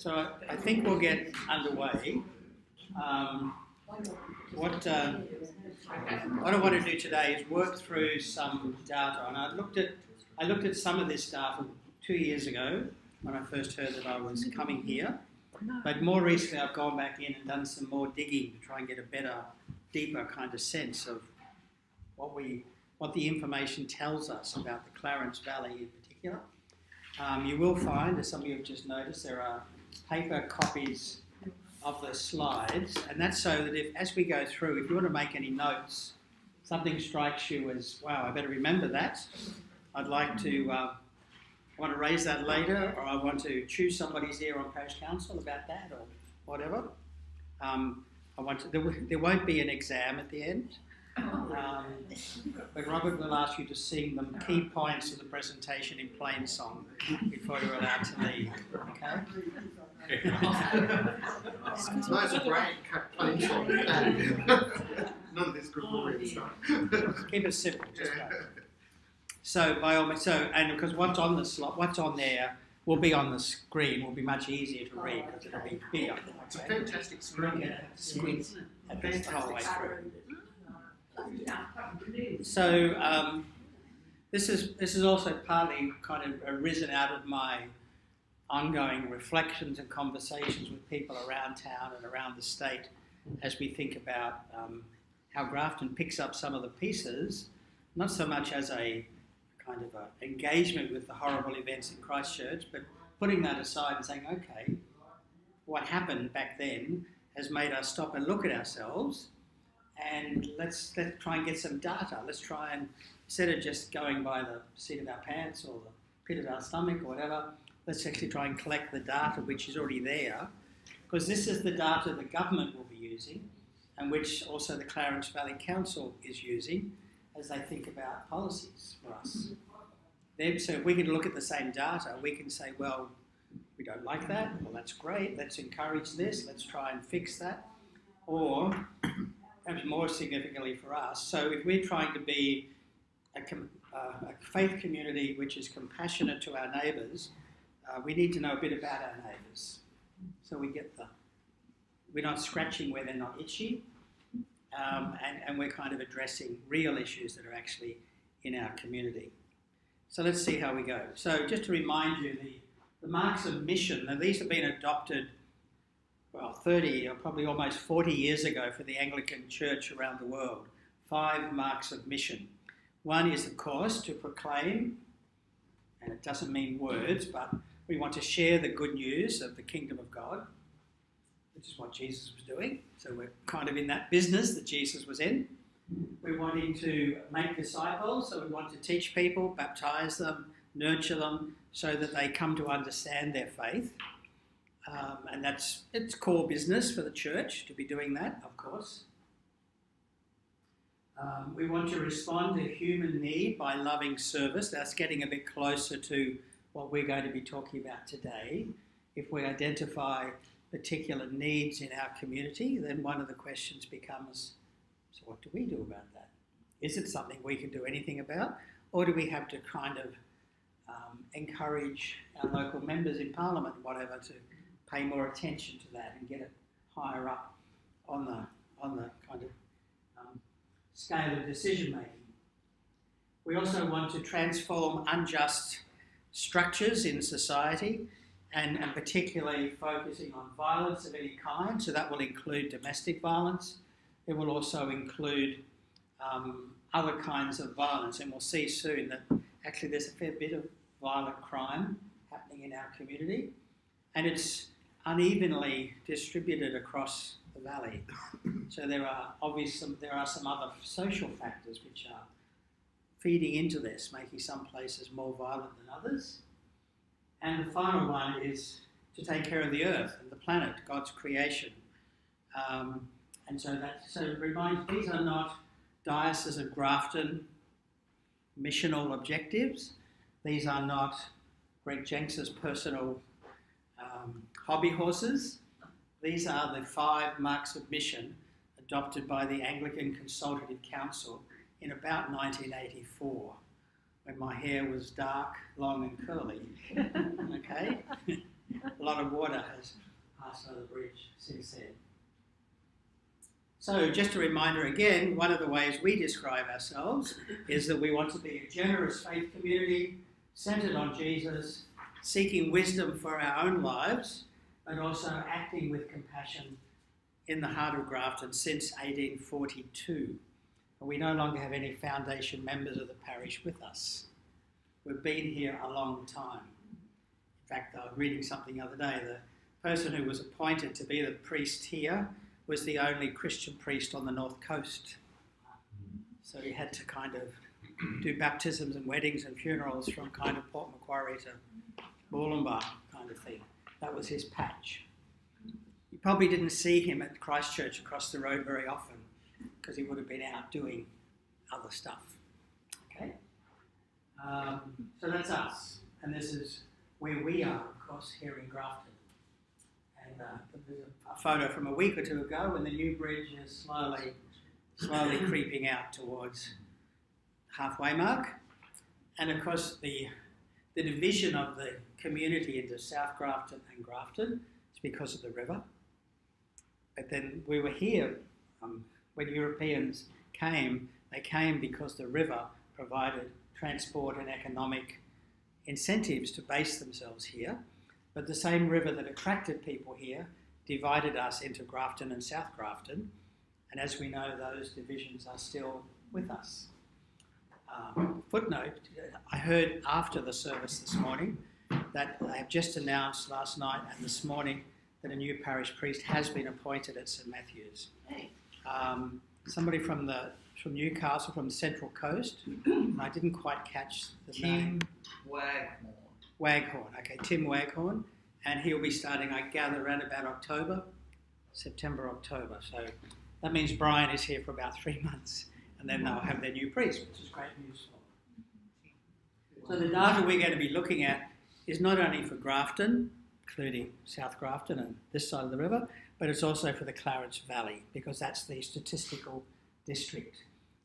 So I think we'll get underway. What I want to do today is work through some data, and I looked at some of this data 2 years ago when I first heard that I was coming here. But more recently, I've gone back in and done some more digging to try and get a better, deeper kind of sense of what the information tells us about the Clarence Valley in particular. You will find, as some of you have just noticed, there are paper copies of the slides, and that's so that as we go through, if you want to make any notes, something strikes you as, wow, I better remember that. I'd like to, I want to raise that later, or I want to choose somebody's ear on parish council about that, or whatever. There won't be an exam at the end. But Robert will ask you to sing the key points of the presentation in plain song before you're allowed to leave. Okay? That's a great plain song. None of this Gregorian stuff. Keep it simple. Just go. So by all means, and because what's on there will be on the screen. Will be much easier to read because it'll be bigger. Okay? It's a fantastic screen. Yeah, squint at this the whole way through. So this is also partly kind of arisen out of my ongoing reflections and conversations with people around town and around the state as we think about how Grafton picks up some of the pieces, not so much as a kind of a engagement with the horrible events in Christchurch, but putting that aside and saying, okay, what happened back then has made us stop and look at ourselves. And let's try and get some data. Let's try and, instead of just going by the seat of our pants or the pit of our stomach or whatever, let's actually try and collect the data which is already there, because this is the data the government will be using and which also the Clarence Valley Council is using as they think about policies for us. So if we can look at the same data, we can say, well, we don't like that, well, that's great, let's encourage this, let's try and fix that. Or perhaps more significantly for us, so if we're trying to be a faith community which is compassionate to our neighbours, we need to know a bit about our neighbours. So we're not scratching where they're not itchy, and we're kind of addressing real issues that are actually in our community. So let's see how we go. So just to remind you, the marks of mission, and these have been adopted 30 or probably almost 40 years ago for the Anglican Church around the world. 5 marks of mission. One is, of course, to proclaim, and it doesn't mean words, but we want to share the good news of the kingdom of God, which is what Jesus was doing. So we're kind of in that business that Jesus was in. We're wanting to make disciples, so we want to teach people, baptise them, nurture them, so that they come to understand their faith. And it's core business for the church to be doing that, of course. We want to respond to human need by loving service. That's getting a bit closer to what we're going to be talking about today. If we identify particular needs in our community, then one of the questions becomes, so what do we do about that? Is it something we can do anything about? Or do we have to kind of encourage our local members in Parliament, whatever, to pay more attention to that and get it higher up on the kind of scale of decision making. We also want to transform unjust structures in society and particularly focusing on violence of any kind. So that will include domestic violence. It will also include other kinds of violence, and we'll see soon that actually there's a fair bit of violent crime happening in our community, and it's unevenly distributed across the valley. So there are some other social factors which are feeding into this, making some places more violent than others. And the final one is to take care of the earth and the planet, God's creation. And so remind, these are not Diocese of Grafton missional objectives. These are not Greg Jenks' personal hobby horses. These are the 5 marks of mission adopted by the Anglican Consultative Council in about 1984, when my hair was dark, long and curly. Okay? A lot of water has passed over the bridge since then. So just a reminder again, one of the ways we describe ourselves is that we want to be a generous faith community, centred on Jesus, seeking wisdom for our own lives, but also acting with compassion in the heart of Grafton since 1842. We no longer have any foundation members of the parish with us. We've been here a long time. In fact, I was reading something the other day. The person who was appointed to be the priest here was the only Christian priest on the north coast. So he had to kind of do baptisms and weddings and funerals from kind of Port Macquarie to Moolumbar kind of thing. That was his patch. You probably didn't see him at Christchurch across the road very often because he would have been out doing other stuff. Okay? So that's us. And this is where we are, of course, here in Grafton. And there's a photo from a week or two ago when the new bridge is slowly creeping out towards halfway mark. And of course, the division of the community into South Grafton and Grafton is because of the river. But then we were here when Europeans came. They came because the river provided transport and economic incentives to base themselves here. But the same river that attracted people here divided us into Grafton and South Grafton. And as we know, those divisions are still with us. Footnote, I heard after the service this morning that they have just announced last night and this morning that a new parish priest has been appointed at St Matthew's. Somebody from Newcastle, from the Central Coast. I didn't quite catch the name. Waghorn, okay, Tim Waghorn, and he'll be starting, I gather, around about September, October. So that means Brian is here for about 3 months, and then they'll have their new priest, which is great news for them. So the data we're going to be looking at is not only for Grafton, including South Grafton and this side of the river, but it's also for the Clarence Valley, because that's the statistical district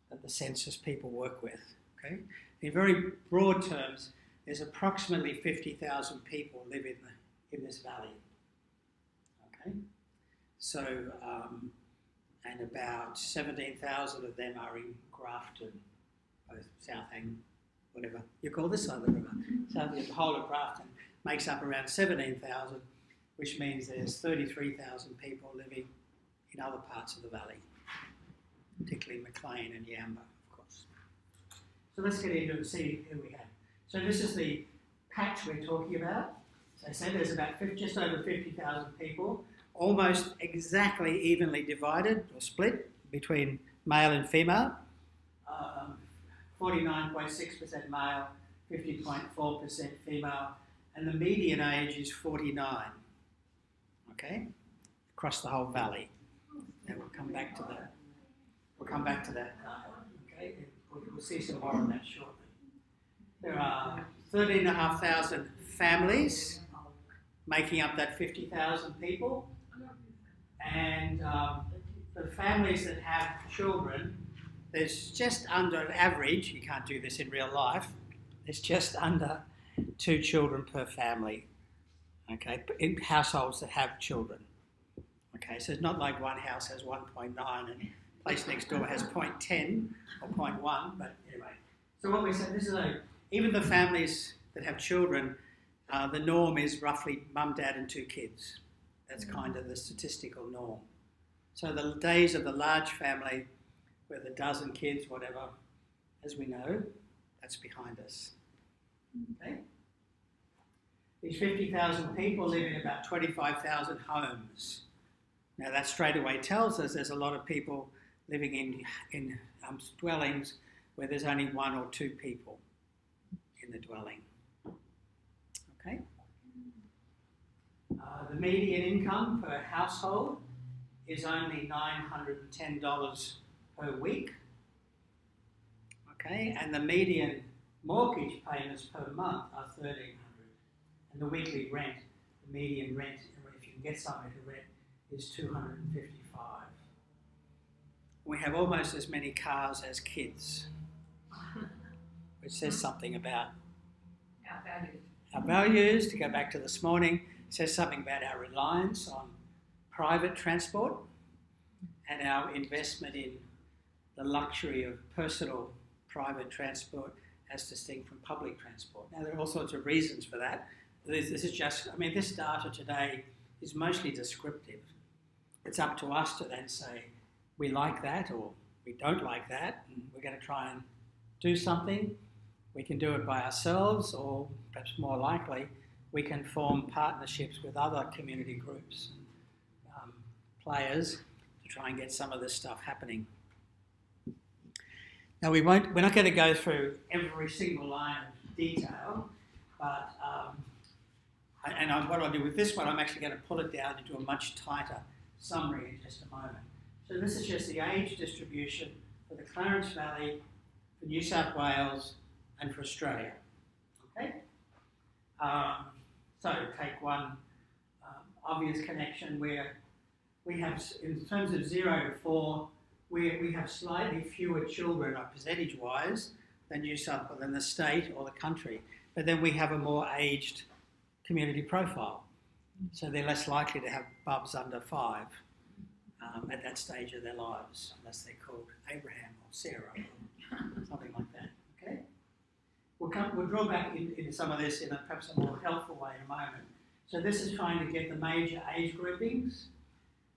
that the census people work with. Okay, in very broad terms, there's approximately 50,000 people live in this valley. Okay, so and about 17,000 of them are in Grafton, both south and whatever you call this side of the river. So the whole of Grafton makes up around 17,000, which means there's 33,000 people living in other parts of the valley, particularly Maclean and Yamba, of course. So let's get into it and see who we have. So this is the patch we're talking about. So I said there's about just over 50,000 people, almost exactly evenly divided or split between male and female. 49.6% male, 50.4% female, and the median age is 49. Okay, across the whole valley. And we'll come back to that. Okay, we'll see some more on that shortly. There are 13,500 families making up that 50,000 people, and the families that have children, there's just under an average, you can't do this in real life, there's just under 2 children per family, okay, in households that have children. Okay, so it's not like one house has 1.9 and place next door has 0.10 or 0.1, but anyway. So what we said, this is even the families that have children, the norm is roughly mum, dad and 2 kids. That's kind of the statistical norm. So the days of the large family with a dozen kids, whatever, as we know, that's behind us. Okay? These 50,000 people live in about 25,000 homes. Now that straight away tells us there's a lot of people living in dwellings where there's only 1 or 2 people in the dwelling. Okay? The median income per household is only $910 per week. Okay, and the median mortgage payments per month are $1,300, and the weekly rent, the median rent, if you can get somewhere to rent, is $255. We have almost as many cars as kids, which says something about our values. To go back to this morning, says something about our reliance on private transport and our investment in the luxury of personal private transport as distinct from public transport. Now, there are all sorts of reasons for that. This is just, I mean, this data today is mostly descriptive. It's up to us to then say, we like that or we don't like that, and we're going to try and do something. We can do it by ourselves, or perhaps more likely, we can form partnerships with other community groups, players, to try and get some of this stuff happening. Now, we're not going to go through every single line of detail, but what I'll do with this one, I'm actually going to pull it down into a much tighter summary in just a moment. So this is just the age distribution for the Clarence Valley, for New South Wales, and for Australia. Okay? So take one obvious connection where we have, in terms of 0 to 4, we have slightly fewer children, percentage-wise, than than the state or the country. But then we have a more aged community profile. So they're less likely to have bubs under 5 at that stage of their lives, unless they're called Abraham or Sarah or something like that. Okay? We'll draw back into some of this in perhaps a more helpful way in a moment. So this is trying to get the major age groupings,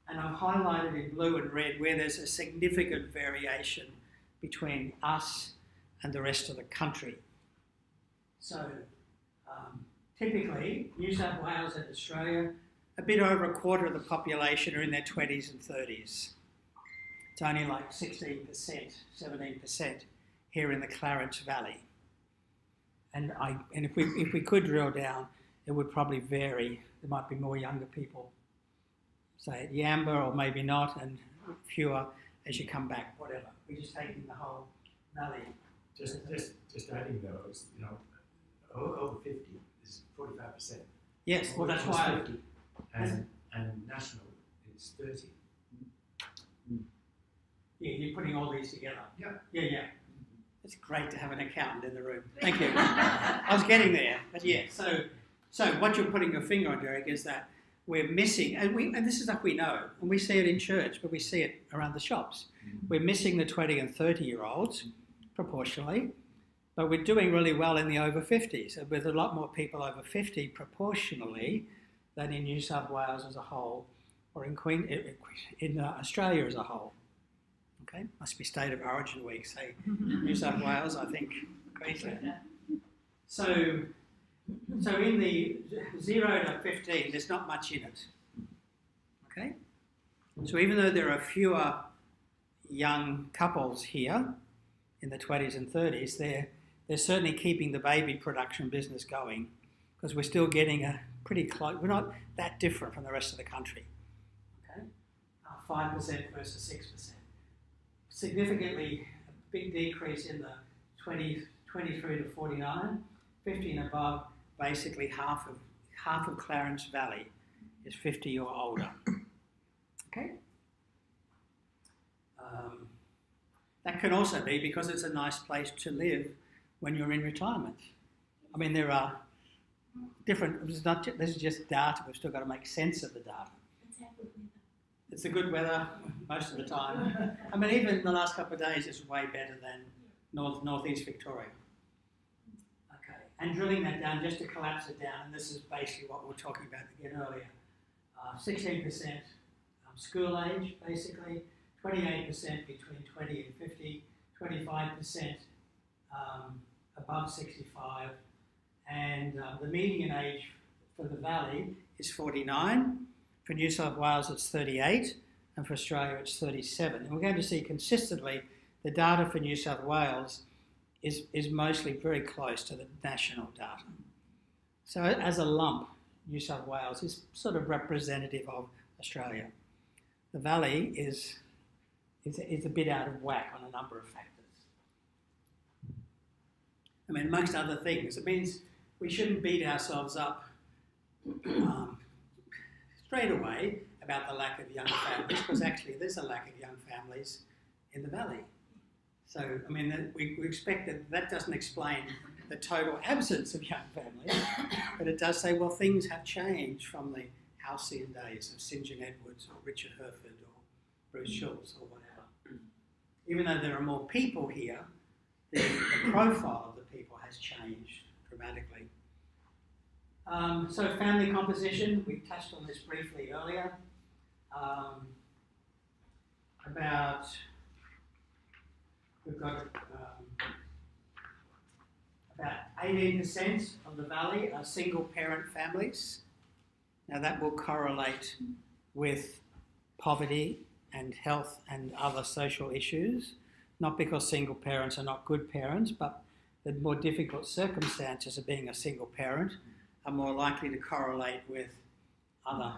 and I've highlighted in blue and red where there's a significant variation between us and the rest of the country. So typically, New South Wales and Australia, a bit over a quarter of the population are in their 20s and 30s. It's only like 16%, 17% here in the Clarence Valley. And if we could drill down, it would probably vary. There might be more younger people, say at Yamba, or maybe not, and fewer as you come back, whatever. We're just taking the whole valley. Just adding those, over 50 is 45%. Yes, well that's why. 50, and national is 30. Yeah, you're putting all these together. Yeah. Yeah. It's great to have an accountant in the room. Thank you. I was getting there, but yeah. So what you're putting your finger on, Derek, is that we're missing, and this is stuff we know, and we see it in church, but we see it around the shops. We're missing the 20 and 30-year-olds proportionally, but we're doing really well in the over 50s, with a lot more people over 50 proportionally than in New South Wales as a whole, or in Australia as a whole. Okay, must be State of Origin week, say New South Wales, I think Queensland. So in the 0 to 15, there's not much in it. Okay, so even though there are fewer young couples here in the 20s and 30s, they're certainly keeping the baby production business going, because we're still getting a pretty close. We're not that different from the rest of the country. Okay, 5% versus 6%. Significantly a big decrease in the 23 to 49, 50 and above. Basically half of Clarence Valley is 50 or older. Okay. That can also be because it's a nice place to live when you're in retirement. I mean, there are different. This is just data. We've still got to make sense of the data. It's the good weather most of the time. I mean, even the last couple of days is way better than northeast Victoria. Okay, and drilling that down, just to collapse it down, and this is basically what we were talking about again earlier. 16% school age, basically, 28% between 20 and 50, 25% above 65, and the median age for the valley is 49. For New South Wales, it's 38, and for Australia, it's 37. And we're going to see consistently the data for New South Wales is mostly very close to the national data. So as a lump, New South Wales is sort of representative of Australia. The valley is a bit out of whack on a number of factors. I mean, amongst other things, it means we shouldn't beat ourselves up straight away about the lack of young families, because actually there's a lack of young families in the valley. So, I mean, we expect that doesn't explain the total absence of young families, but it does say, well, things have changed from the halcyon days of St John Edwards or Richard Herford or Bruce Schultz or whatever. Even though there are more people here, the profile of the people has changed dramatically. So family composition, we touched on this briefly earlier. We've got about 18% of the valley are single parent families. Now that will correlate with poverty and health and other social issues, not because single parents are not good parents, but the more difficult circumstances of being a single parent are more likely to correlate with other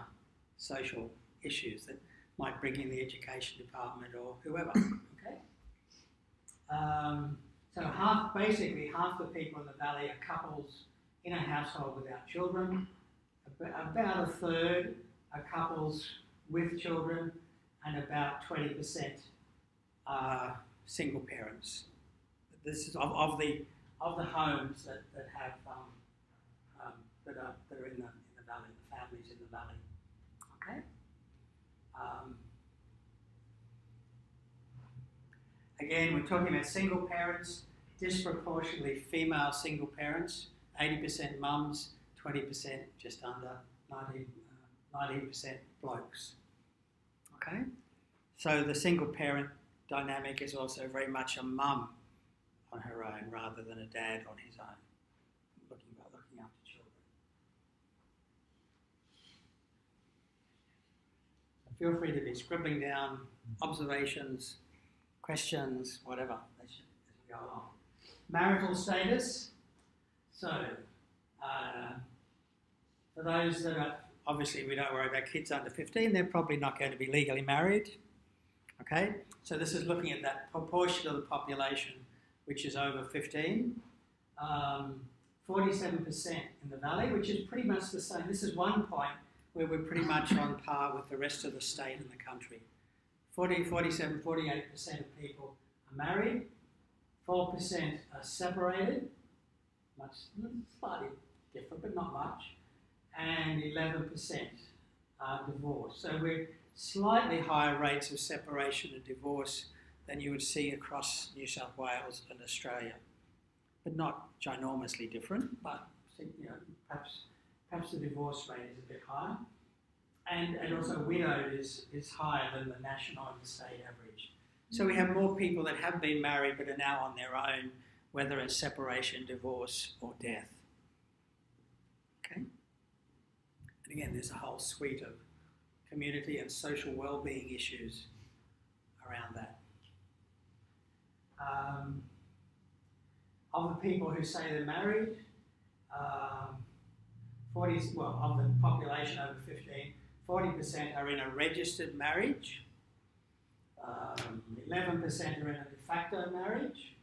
social issues that might bring in the education department or whoever. Okay. So basically half the people in the valley are couples in a household without children. About a third are couples with children, and about 20% are single parents. This is of the homes that have that are in the valley, the families in the valley. Okay. Again, we're talking about single parents, disproportionately female single parents, 80% mums, 20% just under, 19% blokes. Okay? So the single parent dynamic is also very much a mum on her own rather than a dad on his own, looking after children. So feel free to be scribbling down observations, questions, whatever, as we go along. Marital status. So, for those that are, obviously we don't worry about kids under 15, they're probably not going to be legally married. Okay, so this is looking at that proportion of the population which is over 15. 47% in the valley, which is pretty much the same. This is one point where we're pretty much on par with the rest of the state and the country. 47, 48% of people are married, 4% are separated, slightly different, but not much, and 11% are divorced. So we're slightly higher rates of separation and divorce than you would see across New South Wales and Australia, but not ginormously different. But perhaps the divorce rate is a bit higher. And also widowed is higher than the national and the state average. So we have more people that have been married but are now on their own, whether it's separation, divorce or death. Okay? And again, there's a whole suite of community and social well-being issues around that. Of the people who say they're married, of the population over 15, 40% are in a registered marriage, 11% are in a de facto marriage,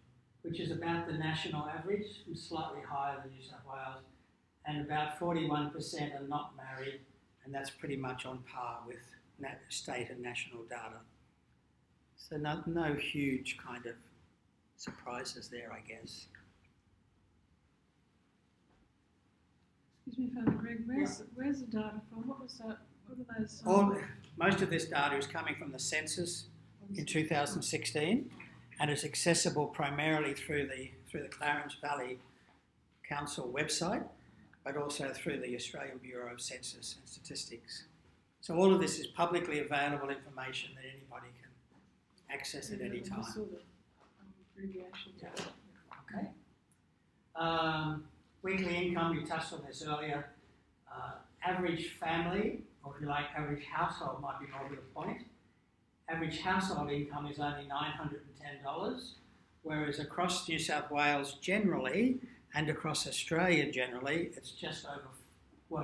which is about the national average, slightly higher than New South Wales, and about 41% are not married, and that's pretty much on par with state and national data. So no huge kind of surprises there, I guess. Excuse me, Father Greg, where's the data from? What was that? What are those? Most of this data is coming from the census in 2016, and it's accessible primarily through the Clarence Valley Council website, but also through the Australian Bureau of Census and Statistics. So all of this is publicly available information that anybody can access at any time. I saw the abbreviations. Yeah. Okay. Weekly income, you touched on this earlier. Average family, or if you like, average household might be more to the point. Average household income is only $910, whereas across New South Wales generally, and across Australia generally, it's just over,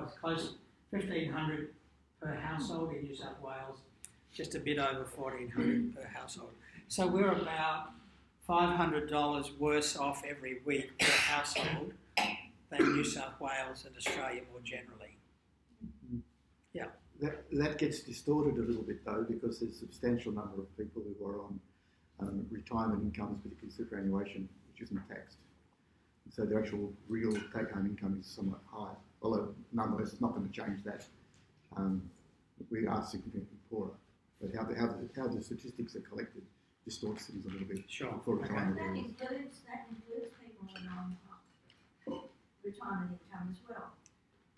it's close to $1,500 per household in New South Wales, just a bit over $1,400 per household. So we're about $500 worse off every week per household than New South Wales and Australia more generally. Yeah. That gets distorted a little bit though, because there's a substantial number of people who are on retirement incomes, particularly superannuation, which isn't taxed. So their actual real take-home income is somewhat higher. Although, nonetheless, it's not going to change that. We are significantly poorer. But how the statistics are collected distorts things a little bit. Sure. For retirement That areas. includes people on retirement income as well.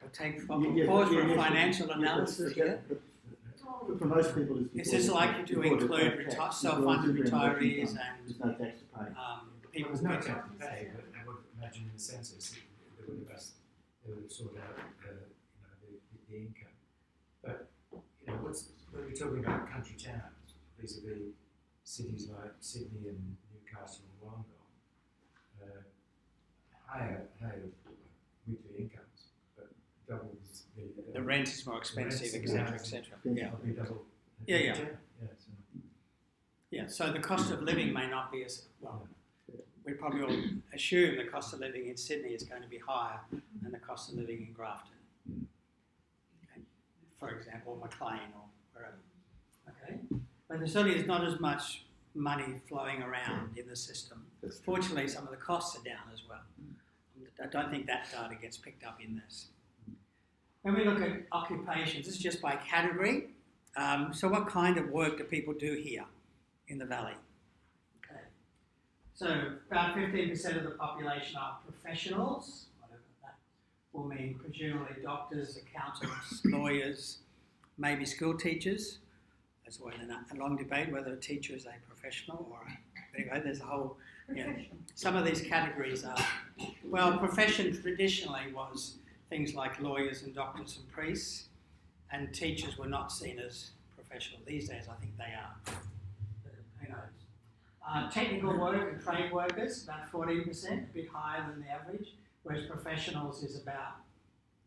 I'll take Yeah, pause for a yes, financial yes, analysis here. But for most people, it's Is this likely to include self-funded retirees and there's no tax to pay. people There's who no get tax to pay, but I would imagine in the census they would have sorted out the income. But when we're talking about country towns, vis-a-vis cities like Sydney and Newcastle and Wollongong, higher weekly incomes, but double the rent is more expensive, etc., etc. Yeah. Probably double. Yeah. So. Yeah. So the cost of living may not be as well. We probably all assume the cost of living in Sydney is going to be higher than the cost of living in Grafton, okay. For example, or Maclean or wherever. Okay, but there certainly is not as much money flowing around in the system. Fortunately, some of the costs are down as well. I don't think that data gets picked up in this. When we look at occupations, this is just by category. So what kind of work do people do here in the valley? Okay. So about 15% of the population are professionals, whatever that will mean, presumably doctors, accountants, lawyers, maybe school teachers. That's a long debate whether a teacher is a professional or anyway, there's a whole, some of these categories are, well, profession traditionally was things like lawyers and doctors and priests, and teachers were not seen as professional. These days, I think they are. But who knows? Technical work and trade workers, about 14%, a bit higher than the average, whereas professionals is about,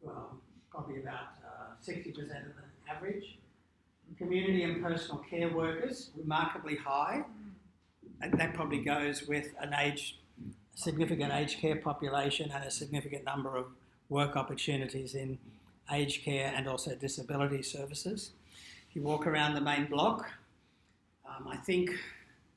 well, probably about 60% of the average. Community and personal care workers, remarkably high, and that probably goes with a significant aged care population and a significant number of work opportunities in aged care and also disability services. If you walk around the main block, I think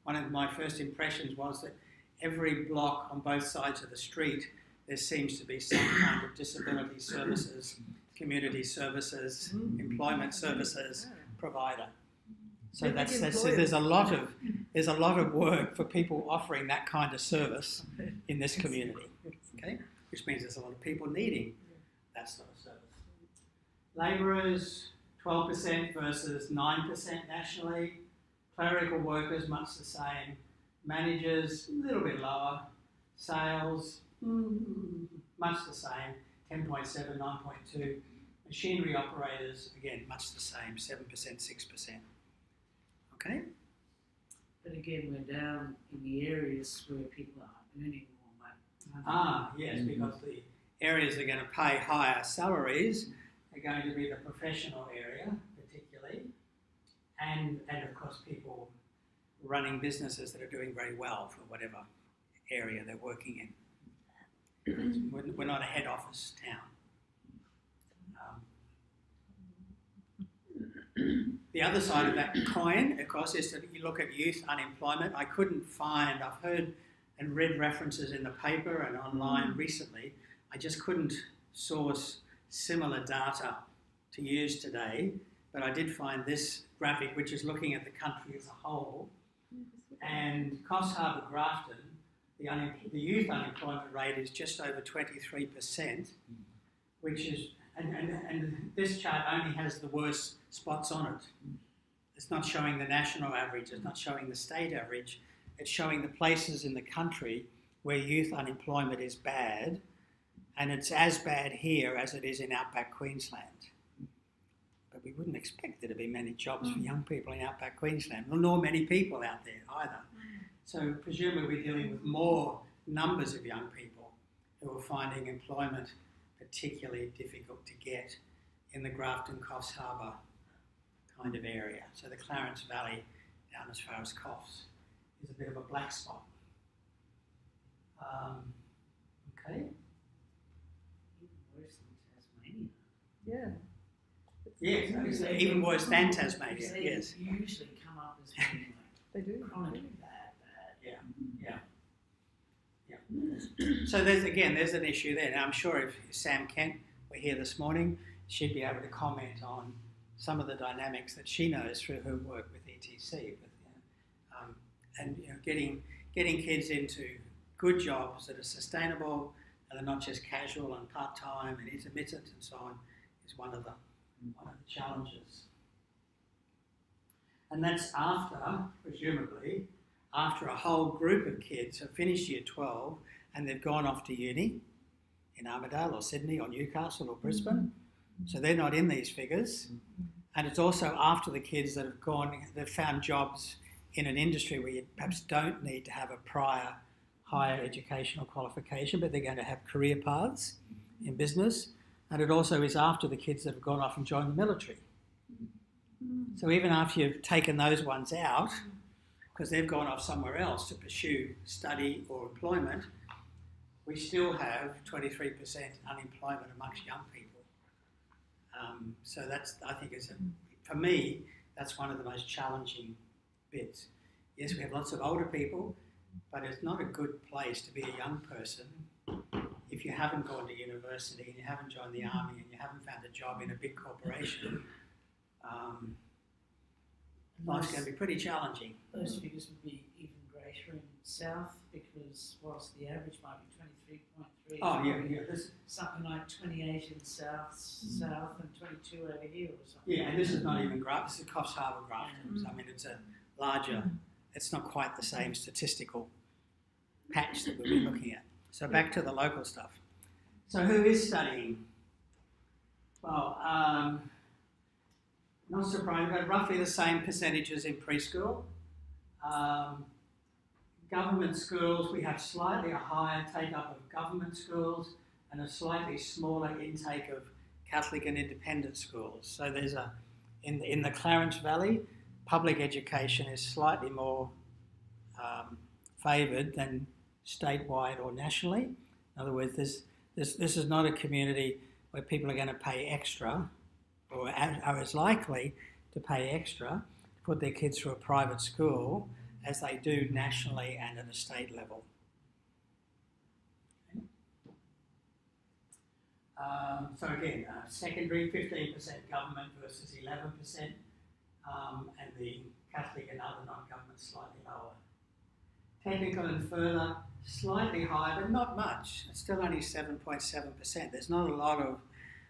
one of my first impressions was that every block on both sides of the street, there seems to be some kind of disability services, community services, employment services provider. So there's a lot of work for people offering that kind of service in this community. Okay, which means there's a lot of people needing that sort of service. Labourers, 12% versus 9% nationally. Clerical workers, much the same. Managers, a little bit lower. Sales, much the same, 10.7, 9.2. Machinery operators, again, much the same, 7%, 6%. Okay? But again, we're down in the areas where people are earning more money. Yes, because the areas that are going to pay higher salaries are going to be the professional area, particularly, and of course people running businesses that are doing very well for whatever area they're working in. We're not a head office town. The other side of that coin, of course, is that you look at youth unemployment. I couldn't find, I've heard and read references in the paper and online recently. I just couldn't source similar data to use today, but I did find this graphic, which is looking at the country as a whole. And Coffs Harbour Grafton, the youth unemployment rate is just over 23%, which is, and this chart only has the worst spots on it. It's not showing the national average, it's not showing the state average, it's showing the places in the country where youth unemployment is bad, and it's as bad here as it is in outback Queensland. But we wouldn't expect there to be many jobs for young people in outback Queensland, nor many people out there either. So presumably we're dealing with more numbers of young people who are finding employment particularly difficult to get in the Grafton, Coffs Harbour kind of area. So the Clarence Valley down as far as Coffs is a bit of a black spot. Okay. Even worse than Tasmania. Yeah. Yes, it's even worse than Tasmania, Because they yes. usually come up as being They do. like chronically bad. Yeah. So there's an issue there. Now I'm sure if Sam Kent were here this morning, she'd be able to comment on some of the dynamics that she knows through her work with ETC, and getting kids into good jobs that are sustainable and are not just casual and part-time and intermittent and so on is one of the challenges. And that's presumably, after a whole group of kids have finished year 12 and they've gone off to uni in Armidale or Sydney or Newcastle or Brisbane. So they're not in these figures. And it's also after the kids that they've found jobs in an industry where you perhaps don't need to have a prior higher educational qualification, but they're going to have career paths in business. And it also is after the kids that have gone off and joined the military. So even after you've taken those ones out, because they've gone off somewhere else to pursue study or employment, we still have 23% unemployment amongst young people. So that's, I think, for me, that's one of the most challenging bits. Yes, we have lots of older people, but it's not a good place to be a young person if you haven't gone to university and you haven't joined the army and you haven't found a job in a big corporation. Life's going to be pretty challenging. Those figures would be even greater in South because whilst the average might be 23.3, Oh, yeah. something like 28 in South and 22 over here or something. Yeah, and this is not even Grafton, this is Coffs Harbour Grafton. I mean, it's a larger, it's not quite the same statistical patch that we've been looking at. So back to the local stuff. So who is studying? Well, not surprising, we've got roughly the same percentages in preschool. Government schools, we have slightly a higher take-up of government schools and a slightly smaller intake of Catholic and independent schools. So there's in the Clarence Valley, public education is slightly more favoured than statewide or nationally. In other words, this is not a community where people are going to pay extra or are as likely to pay extra to put their kids through a private school as they do nationally and at a state level. So again, secondary, 15% government versus 11%, and the Catholic and other non-government slightly lower. Technical and further, slightly higher, but not much. It's still only 7.7%. There's not a lot of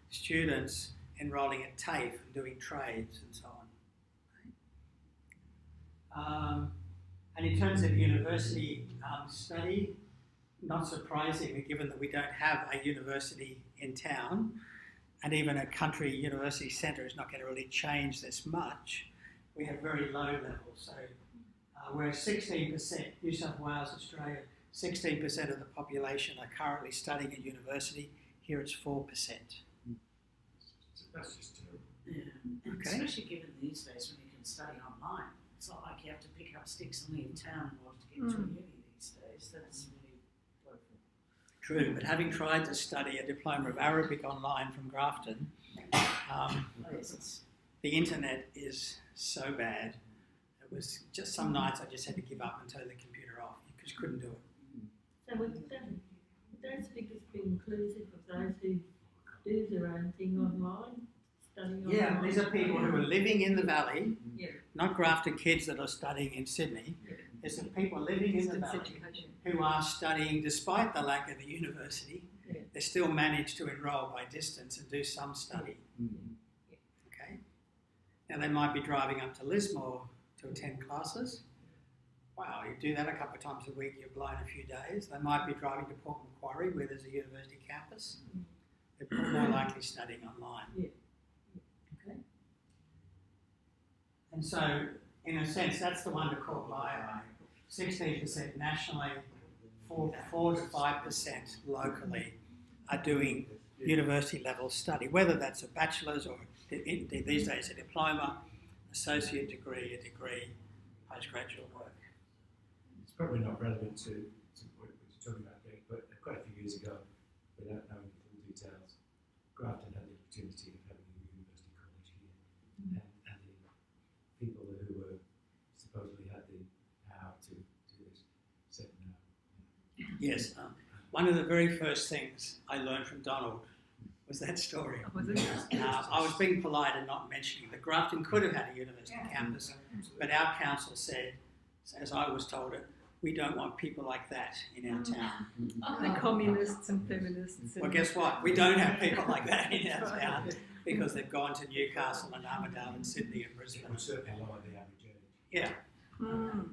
students enrolling at TAFE and doing trades and so on. And in terms of university study, not surprisingly, given that we don't have a university in town, and even a country university centre is not going to really change this much, we have very low levels. So whereas 16%, New South Wales, Australia, 16% of the population are currently studying at university, here it's 4%. That's just terrible. Yeah. And Okay. especially given these days when you can study online. It's not like you have to pick up sticks and leave town in order to get to uni these days. That's really woeful. True, but having tried to study a diploma of Arabic online from Grafton, the internet is so bad. It was just some nights I just had to give up and turn the computer off because you couldn't do it. So would those figures be inclusive of those who do their own thing online, studying online? Yeah, these are people who are living in the valley, Yeah. not Grafton kids that are studying in Sydney. There's some people living in the valley who are studying despite the lack of a university. Yeah. They still manage to enrol by distance and do some study. Okay. Now they might be driving up to Lismore to attend classes. Wow, you do that a couple of times a week, you're blown a few days. They might be driving to Port Macquarie where there's a university campus. They're more likely studying online. Yeah. Okay. And so, in a sense, that's the one to call by. 16% nationally, 4 to 5% locally are doing university level study, whether that's a bachelor's or these days a diploma, associate degree, a degree, postgraduate work. It's probably not relevant to what you're talking about, Greg, but quite a few years ago, without knowing the full details, Grafton had the opportunity of having a university college here, and the people who were supposedly had the power to do this said no. Yes, one of the very first things I learned from Donald was that story. Was it? I was being polite and not mentioning that Grafton could have had a university campus, but our council said, as I was told it, we don't want people like that in our town. The communists and feminists. Well, guess what? We don't have people like that in our town because they've gone to Newcastle and Armidale and Sydney and Brisbane. Would certainly lower the average age. Yeah. Mm.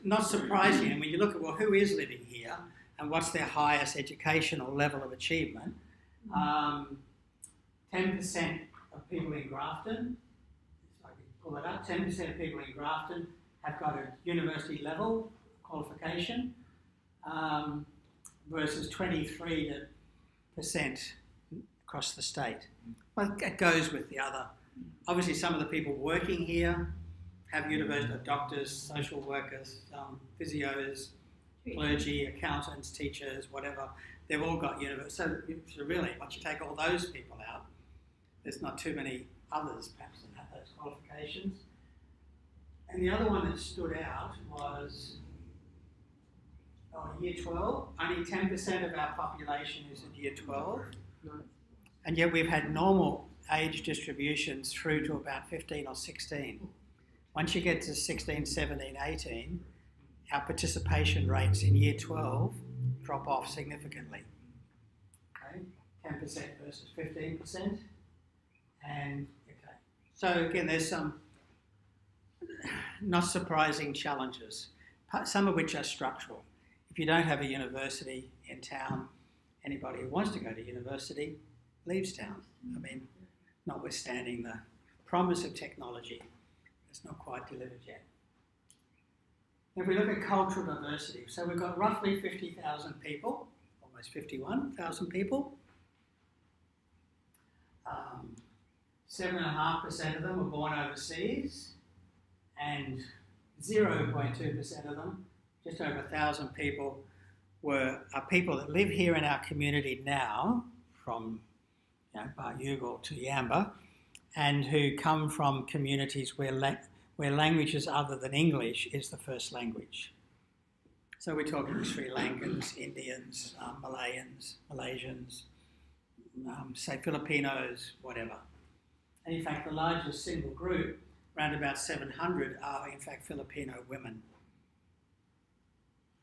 Not surprisingly, and when you look at, well, who is living here and what's their highest educational level of achievement, 10% of people in Grafton, if I can pull it up, 10% of people in Grafton have got a university level qualification versus 23% across the state. Well, it goes with the other. Obviously, some of the people working here have university, doctors, social workers, physios, clergy, accountants, teachers, whatever. They've all got university. So really, once you take all those people out, there's not too many others perhaps that have those qualifications. And the other one that stood out was year 12. Only 10% of our population is in year 12. And yet we've had normal age distributions through to about 15 or 16. Once you get to 16, 17, 18, our participation rates in year 12 drop off significantly. Okay, 10% versus 15%. And okay, so again, there's some not surprising challenges, some of which are structural. If you don't have a university in town, anybody who wants to go to university leaves town. I mean, notwithstanding the promise of technology, it's not quite delivered yet. If we look at cultural diversity, so we've got roughly 50,000 people, almost 51,000 people. 7.5% of them were born overseas, and 0.2% of them, just over 1,000 people, are people that live here in our community now, from Baryugal to Yamba, and who come from communities where languages other than English is the first language. So we're talking Sri Lankans, Indians, Malayans, Malaysians, say Filipinos, whatever. And in fact, the largest single group, around about 700, are in fact Filipino women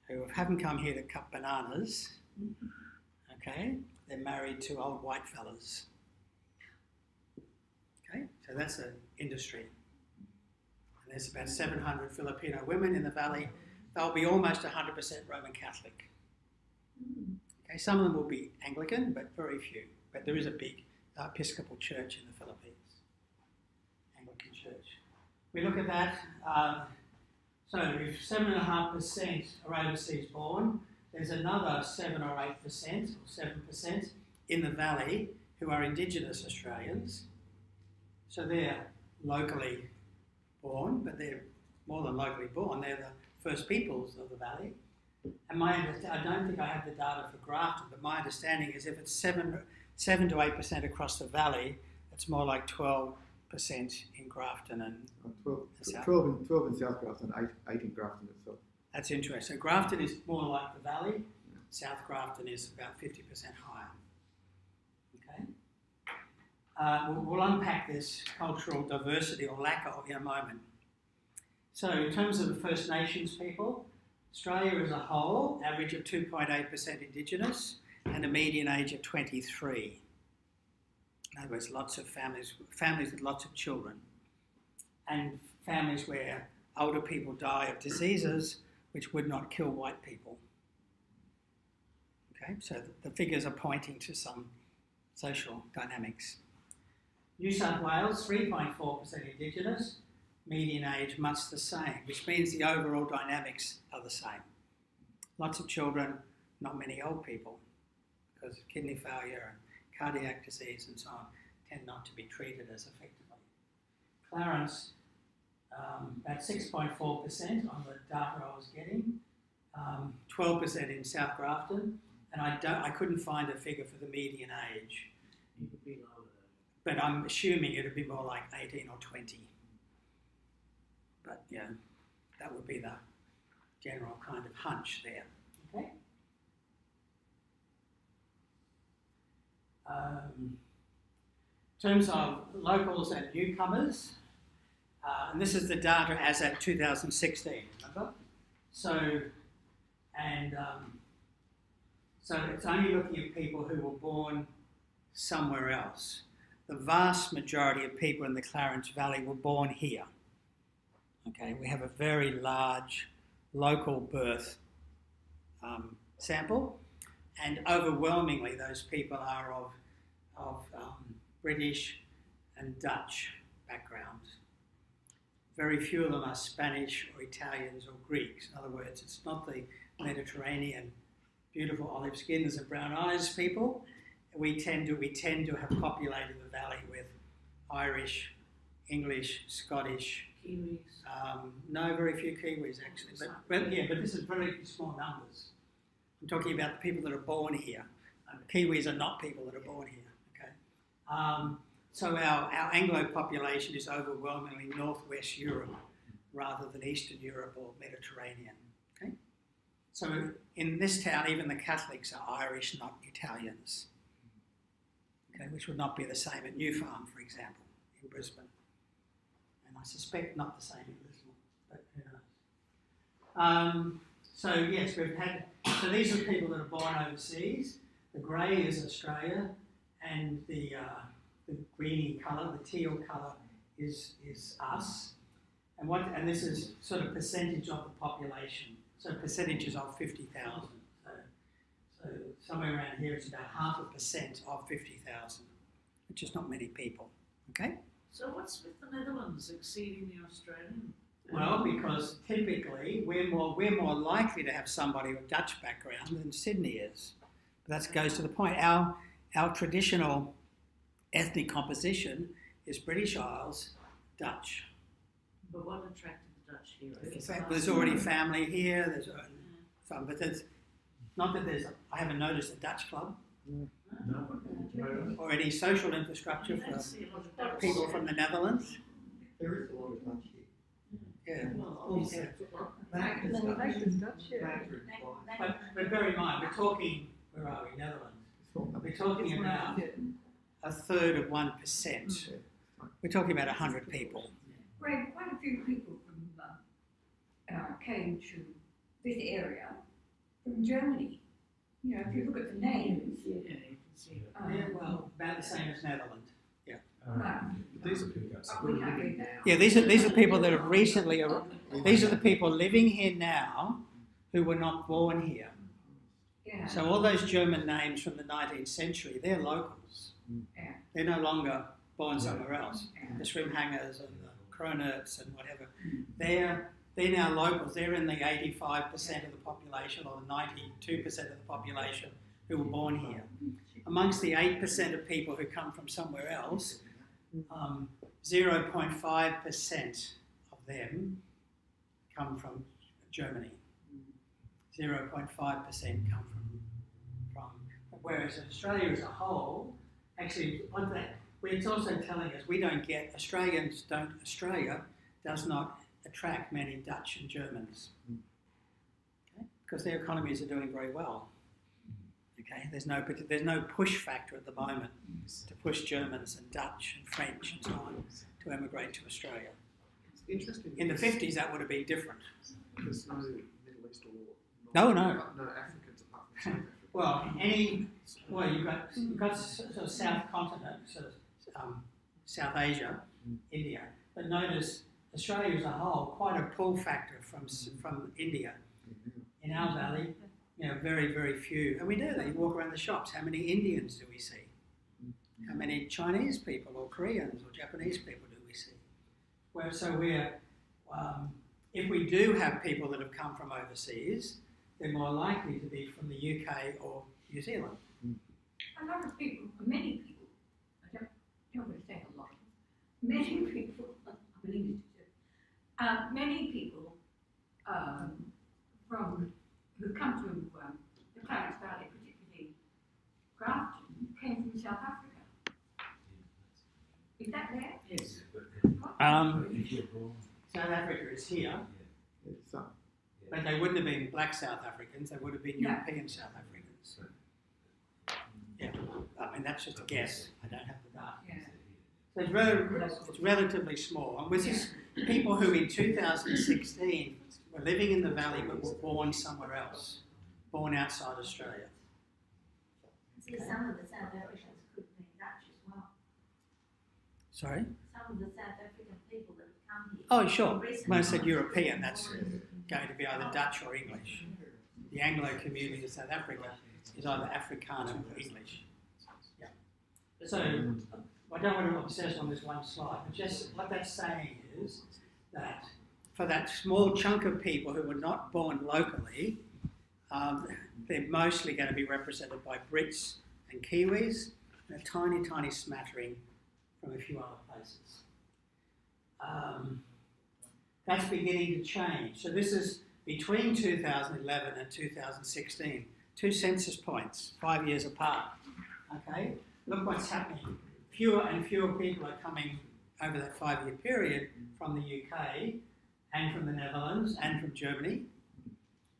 who haven't come here to cut bananas, okay? They're married to old white fellas. Okay, so that's an industry. And there's about 700 Filipino women in the valley. They'll be almost 100% Roman Catholic. Okay, some of them will be Anglican, but very few. But there is a big Episcopal church in the Philippines, Anglican church. We look at that. So if 7.5% are overseas born, there's another 7 or 8% or 7% in the valley who are Indigenous Australians. So they're locally born, but they're more than locally born. They're the first peoples of the valley. And I don't think I have the data for Grafton, but my understanding is if it's 7 to 8% across the valley, it's more like 12% in Grafton and 12 South. 12 in South Grafton, 8 in Grafton itself. That's interesting. So Grafton is more like the valley. South Grafton is about 50% higher. Okay. We'll unpack this cultural diversity or lack of in a moment. So in terms of the First Nations people, Australia as a whole, average of 2.8% Indigenous and a median age of 23. In other words, lots of families with lots of children, and families where older people die of diseases which would not kill white people. Okay, so the figures are pointing to some social dynamics. New South Wales, 3.4% Indigenous, median age much the same, which means the overall dynamics are the same. Lots of children, not many old people, because of kidney failure and cardiac disease and so on tend not to be treated as effectively. Clarence, about 6.4% on the data I was getting, 12% in South Grafton, and I couldn't find a figure for the median age. It would be lower. But I'm assuming it would be more like 18 or 20. But yeah, that would be the general kind of hunch there. Okay. In terms of locals and newcomers, and this is the data as at 2016, remember? So it's only looking at people who were born somewhere else. The vast majority of people in the Clarence Valley were born here. Okay, we have a very large local birth sample, and overwhelmingly those people are of British and Dutch backgrounds. Very few of them are Spanish or Italians or Greeks. In other words, it's not the Mediterranean, beautiful olive skins and brown eyes people. We tend to have populated the valley with Irish, English, Scottish. Kiwis. No, very few Kiwis actually. But this is very small numbers. I'm talking about the people that are born here. Kiwis are not people that are born here. Okay. So our Anglo population is overwhelmingly Northwest Europe rather than Eastern Europe or Mediterranean. Okay. So in this town, even the Catholics are Irish, not Italians. Okay, which would not be the same at New Farm, for example, in Brisbane. And I suspect not the same in Lismore, but who knows. So yes, so these are people that are born overseas. The grey is Australia, and the greeny colour, the teal colour, is us. And this is sort of percentage of the population. So percentages of 50,000. So somewhere around here it's about 0.5% of 50,000, which is not many people. Okay. So what's with the Netherlands exceeding the Australian? Well, because typically we're more likely to have somebody with Dutch background than Sydney is. But that goes to the point. Our traditional ethnic composition is British Isles, Dutch. But what attracted the Dutch here? In fact, there's already family here. There's some, but there's not that there's. I haven't noticed a Dutch club or any social infrastructure for people from the Netherlands. There is a lot of Dutch here. Yeah. Dutch, yeah. But bear in mind, we're talking. Where are we? Netherlands. We're talking about a third of 1%. We're talking about 100 people. Greg, quite a few people came to this area from Germany. You know, if you look at the names, Yeah, you can see. Yeah, well, about the same as Netherlands. Yeah. These are who goes. we can't do that. Yeah, these are people that have recently. These are the people living here now who were not born here. Yeah. So all those German names from the 19th century, they're locals. Yeah. They're no longer born somewhere else. Yeah. The Schwimmhangers and the Kronerts and whatever. They're now locals. They're in the 85% of the population or the 92% of the population who were born here. Amongst the 8% of people who come from somewhere else, 0.5% of them come from Germany. 0.5% come from whereas in Australia as a whole, actually, it's also telling us Australia does not attract many Dutch and Germans, okay? Because their economies are doing very well. Okay, there's no push factor at the moment to push Germans and Dutch and French and so on to emigrate to Australia. It's interesting. In the 50s, that would have been different. There's no Middle East or No. No Africans apart from South Africa. Well, you've got sort of South Continent, sort of South Asia, India, but notice Australia as a whole, quite a pull factor from India. In our valley, very, very few. And we do that. You walk around the shops, how many Indians do we see? How many Chinese people or Koreans or Japanese people do we see? If we do have people that have come from overseas, they're more likely to be from the UK or New Zealand. A lot of people, many people, I don't want to say a lot, many people, I'm an English teacher, many people who come to the Clarence Valley, particularly Grafton, came from South Africa. Is that there? Yes. South Africa is here. It's some. Yeah. But they wouldn't have been black South Africans, they would have been No. European South Africans. Yeah, I mean, that's just a guess. I don't have the data. Yeah. So it's relatively small. And with this, people who in 2016 were living in the valley but were born somewhere else, born outside Australia. See, some of the South Africans could have been Dutch as well. Sorry? Some of the South African people that have come here. Oh, sure. recently- When I said European, that's going to be either Dutch or English. The Anglo community of South Africa is either Afrikaner or English. Yeah. So I don't want to obsess on this one slide, but just what that's saying is that for that small chunk of people who were not born locally, they're mostly going to be represented by Brits and Kiwis, and a tiny, tiny smattering from a few other places. That's beginning to change. So this is between 2011 and 2016, 2 census points, 5 years apart. Okay, look what's happening. Fewer and fewer people are coming over that 5-year period from the UK and from the Netherlands and from Germany.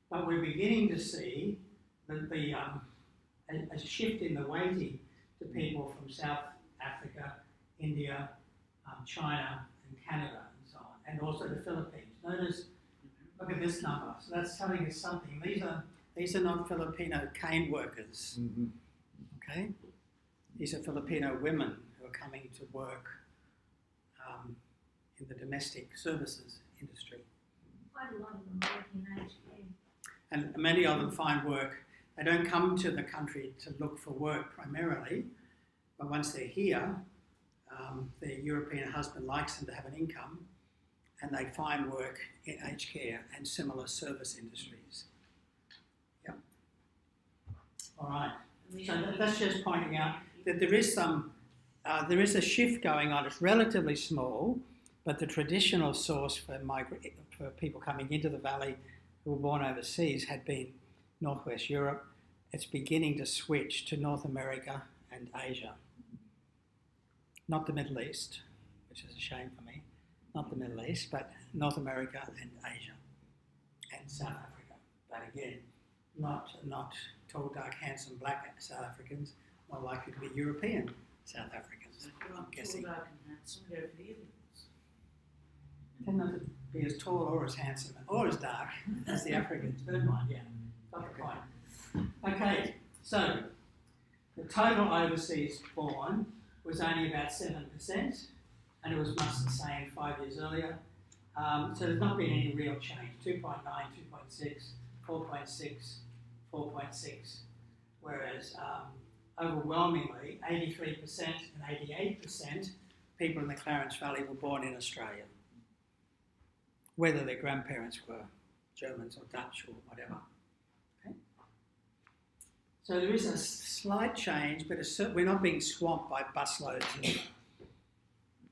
But we're beginning to see that a shift in the weighting to people from South Africa, India, China and Canada and so on, and also the Philippines. Notice, look at this number. So that's telling us something. These are not Filipino cane workers, okay? These are Filipino women who are coming to work in the domestic services industry. Quite a lot of them work in aged care. And many of them find work. They don't come to the country to look for work primarily, but once they're here, their European husband likes them to have an income, and they find work in aged care and similar service industries. Yep. All right. So that's just pointing out that there is a shift going on. It's relatively small, but the traditional source for people coming into the valley who were born overseas had been Northwest Europe. It's beginning to switch to North America and Asia. Not the Middle East, which is a shame for me. Not the Middle East, but North America and Asia and South Africa. But again, not tall, dark, handsome black South Africans, more likely to be European South Africans, I'm guessing. Tend not to be as tall or as handsome or as dark as the Africans. Never mind, yeah, got the point. Okay, so the total overseas born was only about 7%, and it was much the same 5 years earlier. So there's not been any real change. 2.9, 2.6, 4.6, 4.6, whereas overwhelmingly 83% and 88% people in the Clarence Valley were born in Australia, whether their grandparents were Germans or Dutch or whatever. Okay? So there is a slight change, but we're not being swamped by busloads of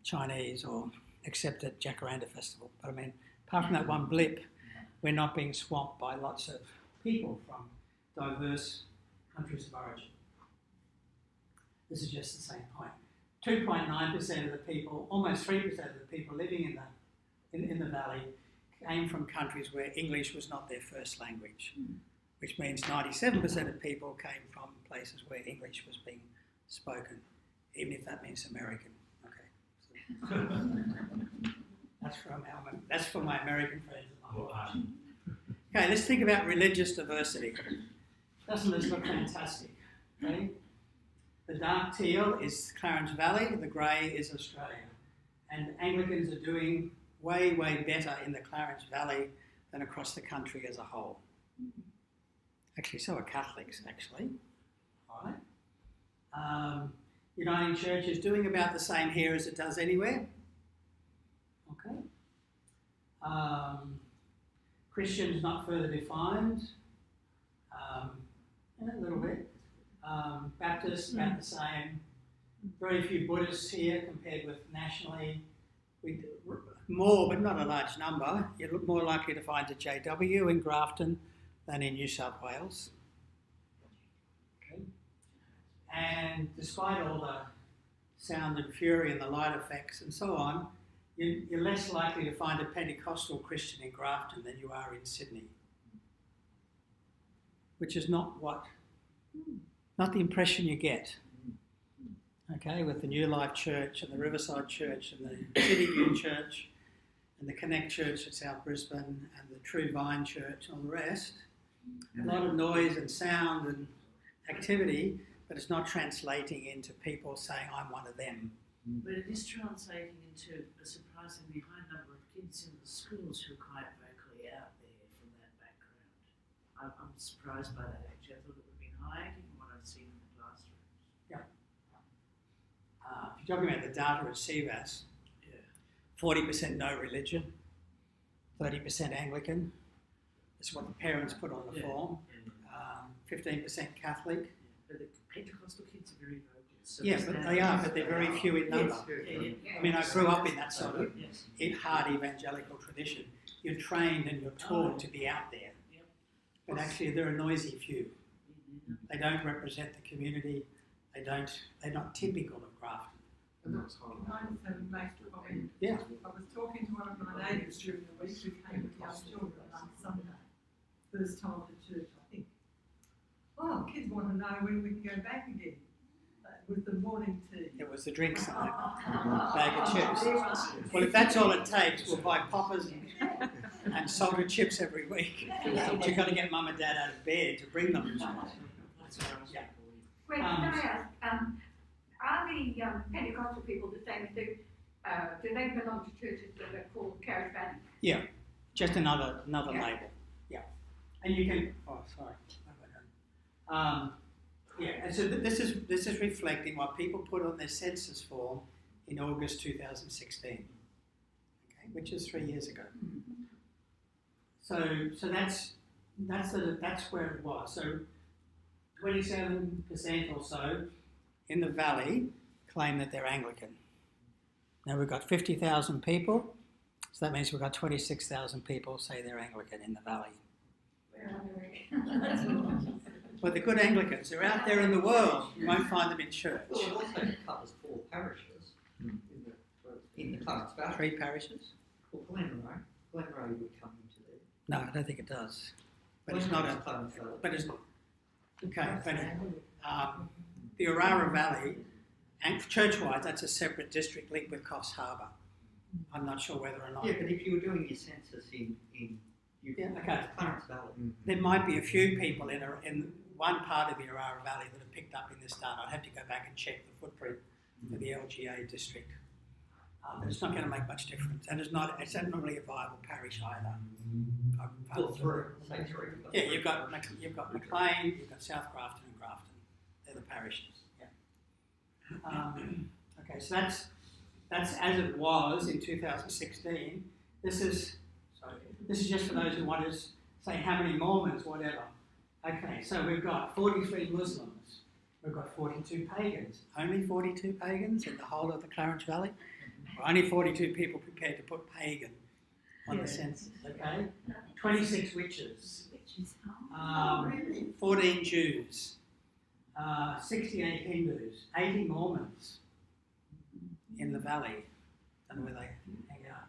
Chinese, or except at Jacaranda Festival. But I mean, apart from that one blip, we're not being swamped by lots of people from diverse countries of origin. This is just the same point. 2.9% of the people, almost 3% of the people living in the valley came from countries where English was not their first language, which means 97% of people came from places where English was being spoken, even if that means American. Okay, that's for my American friends. Okay, let's think about religious diversity. Doesn't this look fantastic? Okay? The dark teal is Clarence Valley, the grey is Australia. And Anglicans are doing way, way better in the Clarence Valley than across the country as a whole. Actually, so are Catholics, actually. All right. Uniting Church is doing about the same here as it does anywhere. Okay. Christians not further defined. A little bit. Baptists about the same. Very few Buddhists here compared with nationally. More, but not a large number. You're more likely to find a JW in Grafton than in New South Wales. Okay. And despite all the sound and fury and the light effects and so on, you're less likely to find a Pentecostal Christian in Grafton than you are in Sydney. which is not the impression you get. Okay, with the New Life Church and the Riverside Church and the City View Church and the Connect Church at South Brisbane and the True Vine Church and all the rest. A lot of noise and sound and activity, but it's not translating into people saying, I'm one of them. But it is translating into a surprisingly high number of kids in the schools who are quite vocally out there from that background. I'm surprised by that actually. I thought it would have been higher given what I've seen in the classrooms. If you're talking about the data at CVAS, 40% no religion, 30% Anglican. That's what the parents put on the form. 15% Catholic. But the Pentecostal kids are very vocal. So Yeah, but they are, but they're very few in number. Yeah. I mean, I grew up in that sort of hard evangelical tradition. You're trained and you're taught to be out there. Yep. But actually, they're a noisy few. They don't represent the community. They're not typical of Grafton. And that was hard. I just have a make comment. Yeah. I was talking to one of my neighbours during the week who came with young children on Sunday. First time to church, I think. Oh, kids want to know when we can go back again. With the morning tea. It was the drinks night. Bag of chips. Well, if that's all it takes, we'll buy poppers and salted chips every week. But you've got to get mum and dad out of bed to bring them. Yeah. Well, can I ask, are the Pentecostal people the same as do they belong to churches that are called Clarence Valley? Yeah, just another label. Yeah, and you can. Oh, sorry. Yeah, and so this is reflecting what people put on their census form in August 2016, okay, which is 3 years ago. So that's where it was. So 27% or so in the valley claim that they're Anglican. Now we've got 50,000 people, so that means we've got 26,000 people say they're Anglican in the valley. Well, the good Anglicans, they're out there in the world. You won't find them in church. Well, it also covers 4 parishes in the Clarence Valley. 3 parishes? Well, Glenroe would come into there. No, I don't think it does. But it's not a. Clarence Valley. But it's okay. But the Orara Valley, and church-wise, that's a separate district linked with Coffs Harbour. I'm not sure whether or not. Yeah, but if you were doing your census in Clarence Valley, There might be a few people in one part of the Orara Valley that have picked up in this data. I'd have to go back and check the footprint for the LGA district. But it's not going to make much difference, and it's not really a viable parish either. well, 3. Say 3. Yeah, you've got McLean, you've got South Grafton and Grafton. They're the parishes. Yeah. Okay, so that's as it was in 2016. This is just for those who want to say how many Mormons, whatever. Okay, so we've got 43 Muslims. We've got 42 pagans. Only 42 pagans in the whole of the Clarence Valley? Or only 42 people prepared to put pagan on the census, okay? 26 witches. 14 Jews. 68 Hindus. 80 Mormons in the valley. I don't know where they hang out.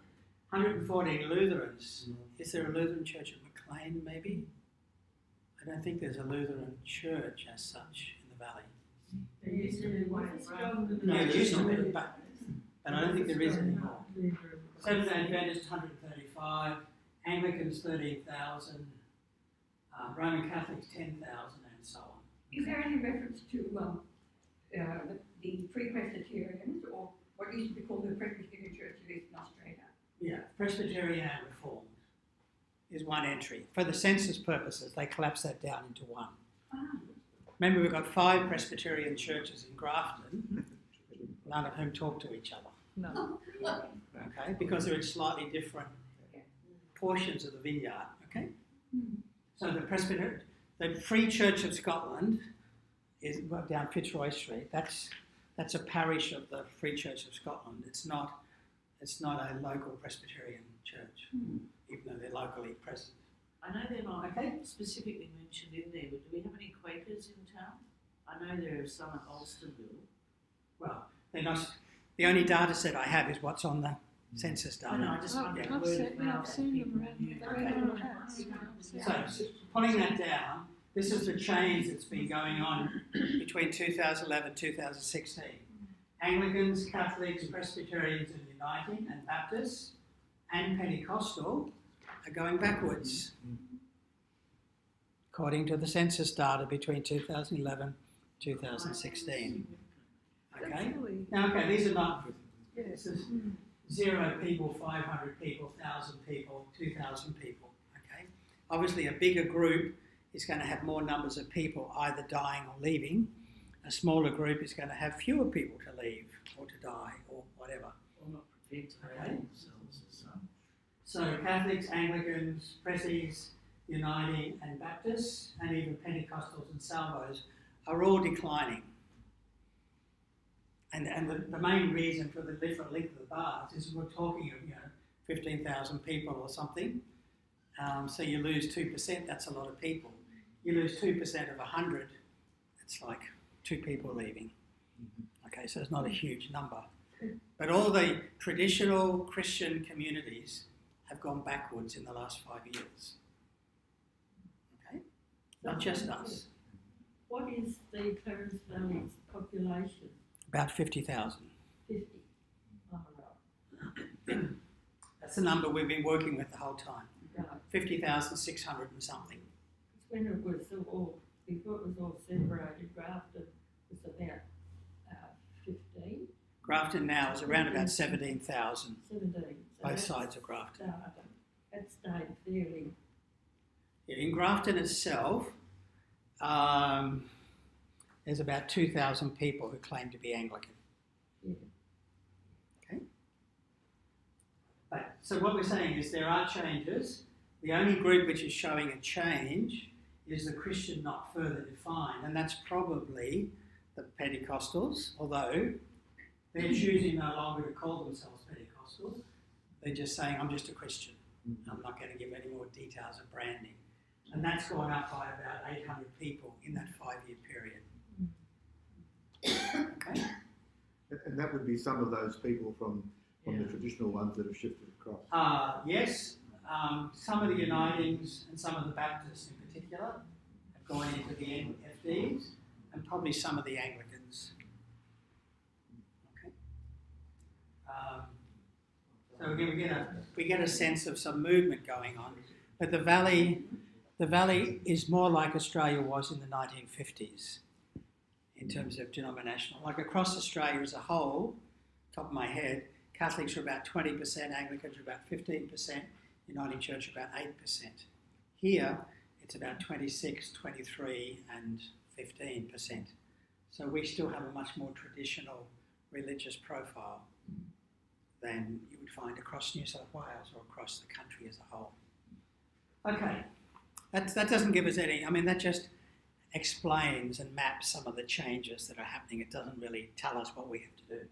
114 Lutherans. Is there a Lutheran church at McLean, maybe? I don't think there's a Lutheran church as such in the valley. There used to be one in Grafton. No, it used to be, but I don't think there is anymore. Seventh-day Adventists, 135. Anglicans, 13,000. Roman Catholics, 10,000, and so on. Is there any reference to the Free Presbyterians, or what used to be called the Presbyterian Church of Eastern Australia? Yeah, Presbyterian and Reformed is one entry. For the census purposes, they collapse that down into one. Remember, we've got 5 Presbyterian churches in Grafton, none of whom talk to each other. No. Okay, because they're in slightly different portions of the vineyard. Okay, so the Free Church of Scotland is down Fitzroy Street. That's a parish of the Free Church of Scotland. It's not a local Presbyterian church, even though they're locally present. I know they're not specifically mentioned in there, but do we have any Quakers in town? I know there are some at Alstonville. Well, they're not. The only data set I have is what's on the census data. I know, I just wonder I've word of seen mouth. them around. They're in our house. So pulling that down, This is the change that's been going on between 2011 and 2016. Anglicans, Catholics, Presbyterians and Uniting and Baptists and Pentecostal are going backwards, according to the census data between 2011 and 2016. Okay? Now, okay, these are not, this is 0 people, 500 people, 1,000 people, 2,000 people. Okay? Obviously, a bigger group is going to have more numbers of people either dying or leaving. A smaller group is going to have fewer people to leave or to die or whatever. Or not prepared to Okay. handle themselves as some. So Catholics, Anglicans, Pressies, Uniting and Baptists and even Pentecostals and Salvos are all declining. And the main reason for the different length of the bars is we're talking of 15,000 people or something. So you lose 2%, that's a lot of people. You lose 2% of 100, it's like 2 people leaving. Okay, so it's not a huge number. But all the traditional Christian communities have gone backwards in the last 5 years. Okay? Not just us. What is the Clarence Valley's population? About 50,000. 50. Oh, right. That's the number we've been working with the whole time. Right. 50,600 and something. When it was all, before it was all separated, Grafton was about 15. Grafton now is around about 17,000, 17. So both that's sides of Grafton. That stayed fairly. In Grafton itself, there's about 2,000 people who claim to be Anglican. Yeah. Okay? But, so what we're saying is there are changes. The only group which is showing a change is the Christian not further defined, and that's probably the Pentecostals, although they're choosing no longer to call themselves Pentecostal. They're just saying, I'm just a Christian. I'm not going to give any more details of branding. And that's gone up by about 800 people in that 5-year period. Okay? And that would be some of those people from the traditional ones that have shifted across. Yes, some of the Unitings and some of the Baptists in particular have gone into the FDs, and probably some of the Anglicans. Okay. So again, we get a sense of some movement going on, but the valley is more like Australia was in the 1950s in terms of denominational. Like across Australia as a whole, top of my head, Catholics are about 20%, Anglicans are about 15%, Uniting Church about 8%. Here, it's about 26, 23 and 15%. So we still have a much more traditional religious profile than you would find across New South Wales or across the country as a whole. Okay, that doesn't give us any, that just explains and maps some of the changes that are happening. It doesn't really tell us what we have to do.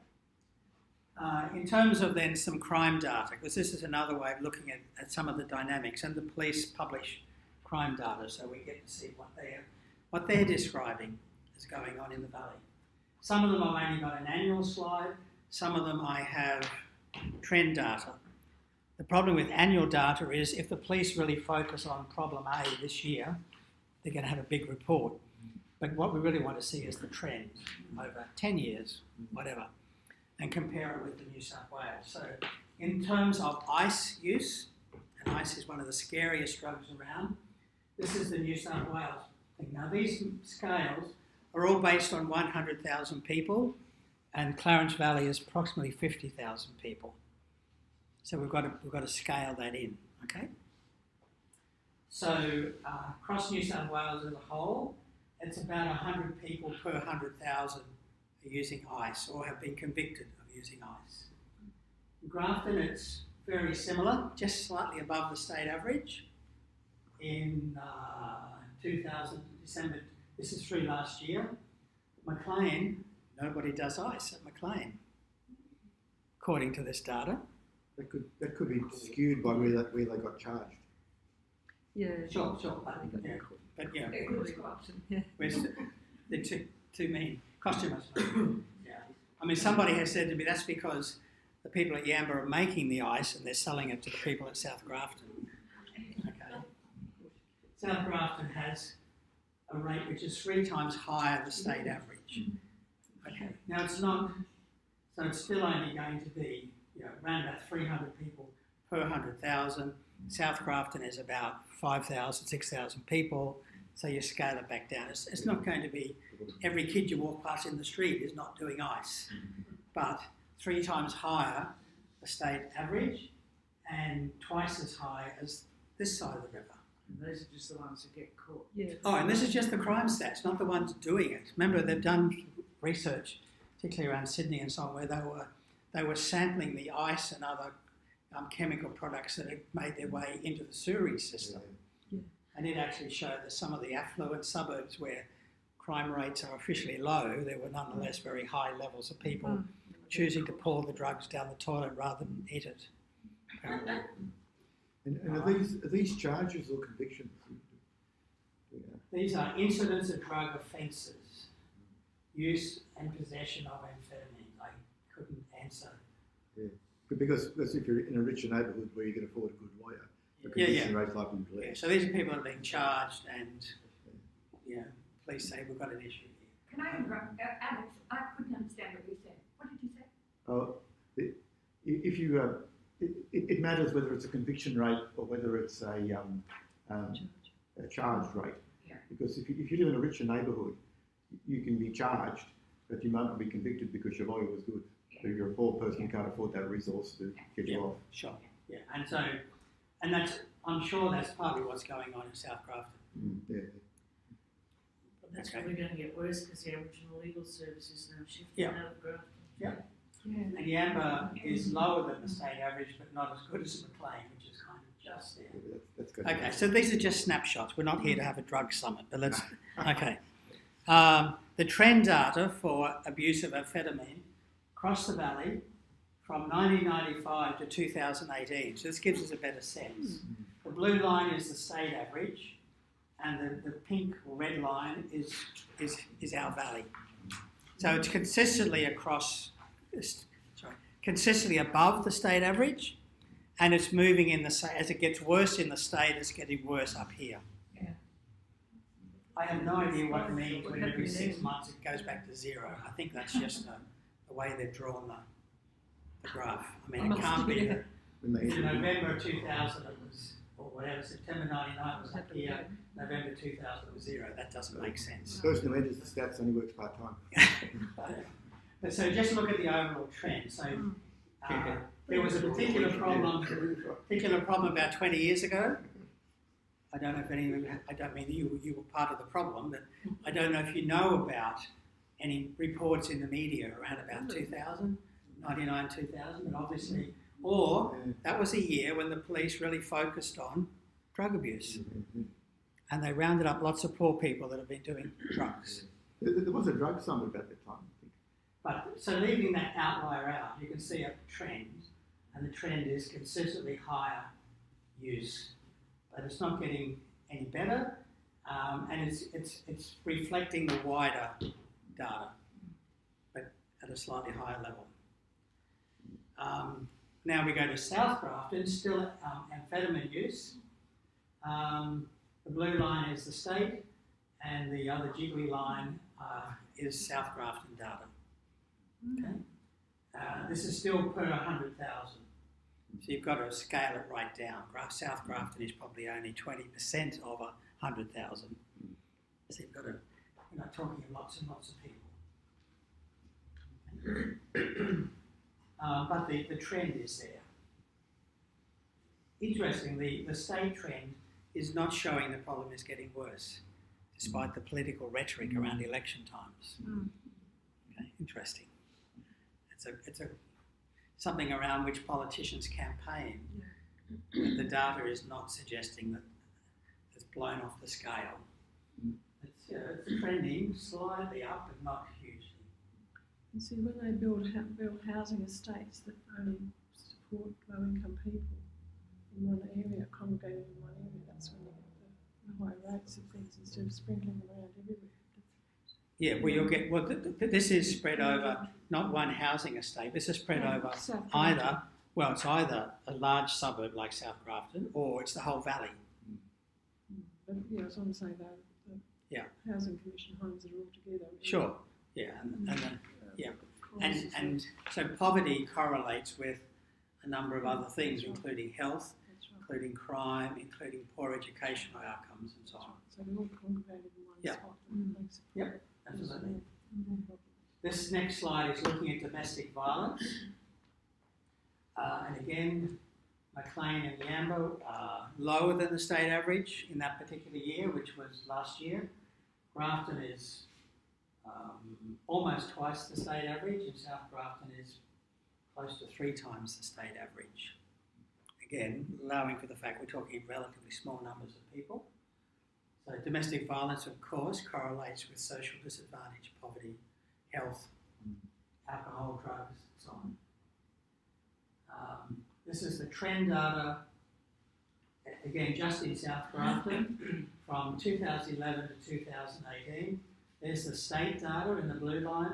In terms of then some crime data, because this is another way of looking at some of the dynamics, and the police publish crime data, so we get to see what they're describing is going on in the valley. Some of them I've only got an annual slide, some of them I have trend data. The problem with annual data is if the police really focus on problem A this year, they're going to have a big report. But what we really want to see is the trend over 10 years, whatever, and compare it with the New South Wales. So in terms of ice use, and ice is one of the scariest drugs around, this is the New South Wales thing. Now these scales are all based on 100,000 people, and Clarence Valley is approximately 50,000 people. So we've got to scale that in, okay? So across New South Wales as a whole, it's about 100 people per 100,000 are using ice or have been convicted of using ice. In Grafton, it's very similar, just slightly above the state average. In 2000, December, this is through last year, Maclean, nobody does ice at Maclean, according to this data. That could be skewed by where they got charged. Yeah. Sure, but they're too mean. Cost too much money. Yeah. Somebody has said to me that's because the people at Yamba are making the ice and they're selling it to the people at South Grafton. Okay. South Grafton has a rate which is 3 times higher than the state average. Okay, now it's not, so it's still only going to be, around about 300 people per 100,000. South Grafton is about 5,000, 6,000 people, so you scale it back down. It's not going to be every kid you walk past in the street is not doing ice, but 3 times higher the state average and twice as high as this side of the river. And those are just the ones that get caught. Yeah. Oh, and this is just the crime stats, not the ones doing it. Remember, they've done research, particularly around Sydney and so on, where they were sampling the ice and other chemical products that had made their way into the sewerage system. Yeah. And it actually showed that some of the affluent suburbs where crime rates are officially low, there were nonetheless very high levels of people choosing to pour the drugs down the toilet rather than eat it. Apparently. And are these charges or convictions? Yeah. These are incidents of drug offences, use and possession of amphetamine. I couldn't answer. Yeah. Because if you're in a richer neighbourhood where you can afford a good lawyer, the Yeah, conviction rate's likely to be Yeah, less. so these are people that are being charged and, police say we've got an issue here. Can I interrupt? Alex, I couldn't understand what you said. What did you say? If you, it matters whether it's a conviction rate or whether it's a charge rate. Yeah. Because if you live in a richer neighbourhood, you can be charged, but you might not be convicted because your lawyer was good. So you're a poor person who can't afford that resource to get you off. Sure. Yeah, and I'm sure that's partly what's going on in South Grafton. Yeah. But that's Okay. probably going to get worse because the Aboriginal Legal Service is now shifting Yeah. out of Grafton. Yeah. And Yamba is lower than the state average, but not as good as McLean, which is kind of just there. Yeah, that's good. Okay, so these are just snapshots. We're not here to have a drug summit, but let's. Okay. The trend data for abuse of amphetamine across the valley from 1995 to 2018. So this gives us a better sense. The blue line is the state average, and the pink or red line is our valley. So it's consistently consistently above the state average, and it's moving as it gets worse in the state, it's getting worse up here. Yeah. I have no idea what it means when every 6 months it goes back to 0. I think that's just the way they've drawn the graph. I mean, it can't be that in November 2000 it was, or whatever, September 99 was up here, November 2000 was 0. That doesn't make sense. The person who enters the stats only works part-time. But so just look at the overall trend. So there was a particular problem about 20 years ago. I don't know if any, I don't mean you were part of the problem, but I don't know if you know about any reports in the media around about 2000, 99, 2000, and obviously, or that was a year when the police really focused on drug abuse. And they rounded up lots of poor people that have been doing drugs. There was a drug summit about that time, I think. But so leaving that outlier out, you can see a trend, and the trend is consistently higher use, but it's not getting any better, and it's reflecting the wider data, but at a slightly higher level. Now we go to South Grafton, still amphetamine use. The blue line is the state, and the other jiggly line is South Grafton data. Okay. This is still per 100,000. So you've got to scale it right down. South Grafton is probably only 20% of 100,000. So you've got to, we're not talking of lots and lots of people. But the trend is there. Interestingly, the state trend is not showing the problem is getting worse, despite the political rhetoric around election times. Okay, interesting. It's something around which politicians campaign, but the data is not suggesting that it's blown off the scale. It's trending slightly up, but not hugely. You see, when they build housing estates that only support low-income people in one area, congregated in one area, that's when you get the high rates of things instead of sprinkling them around everywhere. Yeah, well, you'll get, this is spread over not one housing estate, this is spread over either, well, it's either a large suburb like South Grafton or it's the whole valley. But yeah, I was on to say though, Yeah. housing commission homes that are all together. I mean, Sure. Yeah, and yeah. crisis And so poverty correlates with a number of other things, including health, that's right. including crime, including poor educational outcomes, and so on. So they're all congregated in one Yeah. spot. And it makes it Yep, absolutely. more problems. This next slide is looking at domestic violence. And again, Maclean and Yamba are lower than the state average in that particular year, which was last year. Grafton is almost twice the state average, and South Grafton is close to 3 times the state average. Again, allowing for the fact we're talking relatively small numbers of people. So domestic violence, of course, correlates with social disadvantage, poverty, health, alcohol, drugs, and so on. This is the trend data, again, just in South Grafton, from 2011 to 2018. There's the state data in the blue line,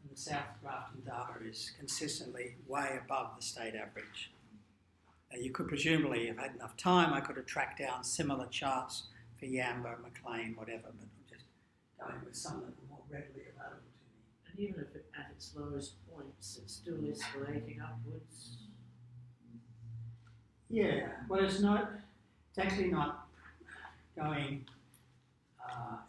and the South Grafton data is consistently way above the state average. You could presumably, if I had enough time, I could have tracked down similar charts for Yamba, Maclean, whatever, but I'm just going with some that are more readily available to me. And even if at its lowest points, it's still escalating upwards. Yeah, well, it's actually not going,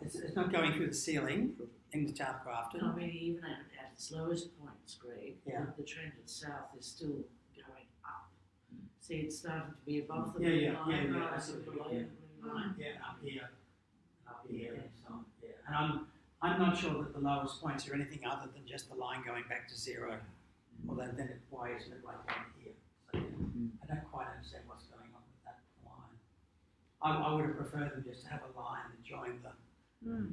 it's not going through the ceiling in South Grafton. I mean, even at its lowest points, Greg, Yeah. the trend at south is still going up. See, it's starting to be above the Yeah, blue line I rather see than what you below mean, the blue line. Yeah, up here, and so on. Yeah, and I'm not sure that the lowest points are anything other than just the line going back to 0. Although then why isn't it like down here? So yeah, I don't quite understand what's going on with that line. I would have preferred them just to have a line that joined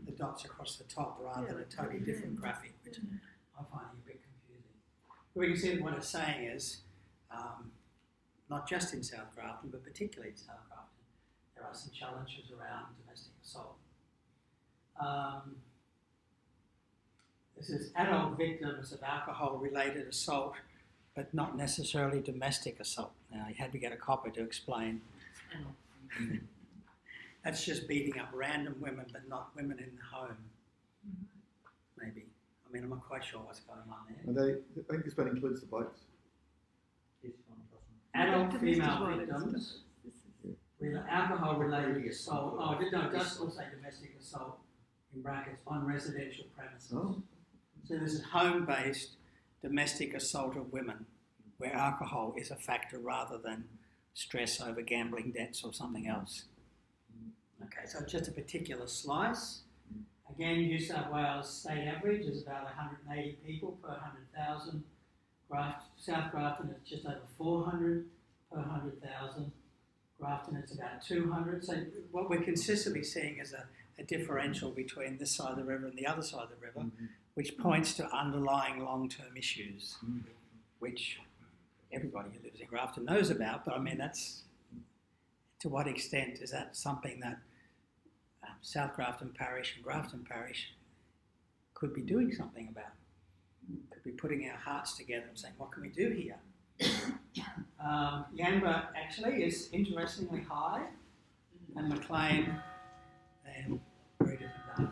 the dots across the top rather than a totally different graphic, which I'm finding a bit confusing. But we can see that what it's saying is, not just in South Grafton, but particularly in South Grafton, there are some challenges around domestic assault. This is adult victims of alcohol-related assault, but not necessarily domestic assault. Now, you had to get a copper to explain. That's just beating up random women, but not women in the home. Maybe. I mean, I'm not quite sure what's going on there. I think this one includes the blokes. Adult female victims with alcohol-related assault. Oh, no, it does still say domestic assault in brackets on residential premises. Oh. So this is home-based domestic assault of women, where alcohol is a factor rather than stress over gambling debts or something else. Okay, so just a particular slice. Again, New South Wales state average is about 180 people per 100,000. South Grafton is just over 400 per 100,000. Grafton it's about 200. So what we're consistently seeing is a differential between this side of the river and the other side of the river, which points to underlying long-term issues, which everybody who lives in Grafton knows about. But I mean, that's to what extent is that something that South Grafton Parish and Grafton Parish could be doing something about? Could be putting our hearts together and saying, what can we do here? Yamba actually is interestingly high, and Maclean, and very different data.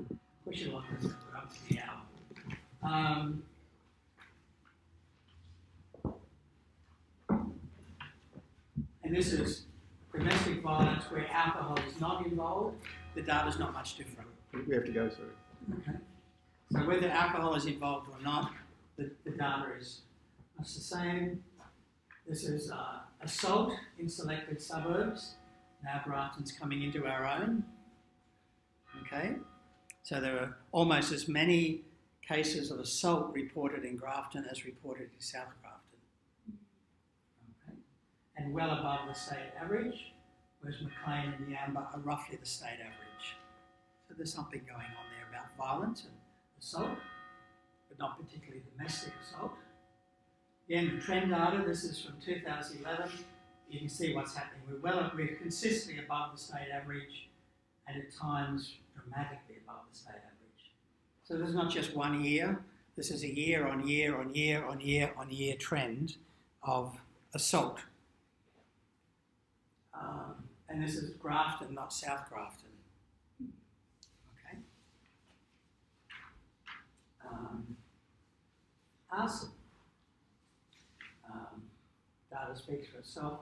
Okay, push it along, we're up to the hour. And this is domestic violence where alcohol is not involved. The data's not much different. We have to go, sorry. Okay. So whether alcohol is involved or not, the data is much the same. This is assault in selected suburbs. Now Grafton's coming into our own. Okay. So there are almost as many cases of assault reported in Grafton as reported in South Grafton. Okay. And well above the state average, whereas Maclean and Yamba are roughly the state average. So there's something going on there about violence and assault, but not particularly domestic assault. Again, the trend data, this is from 2011. You can see what's happening. We're consistently above the state average, and at times dramatically above the state average. So this is not just 1 year. This is a year on year on year on year on year trend of assault. And this is Grafton, not South Grafton. Arson. Data speaks for itself.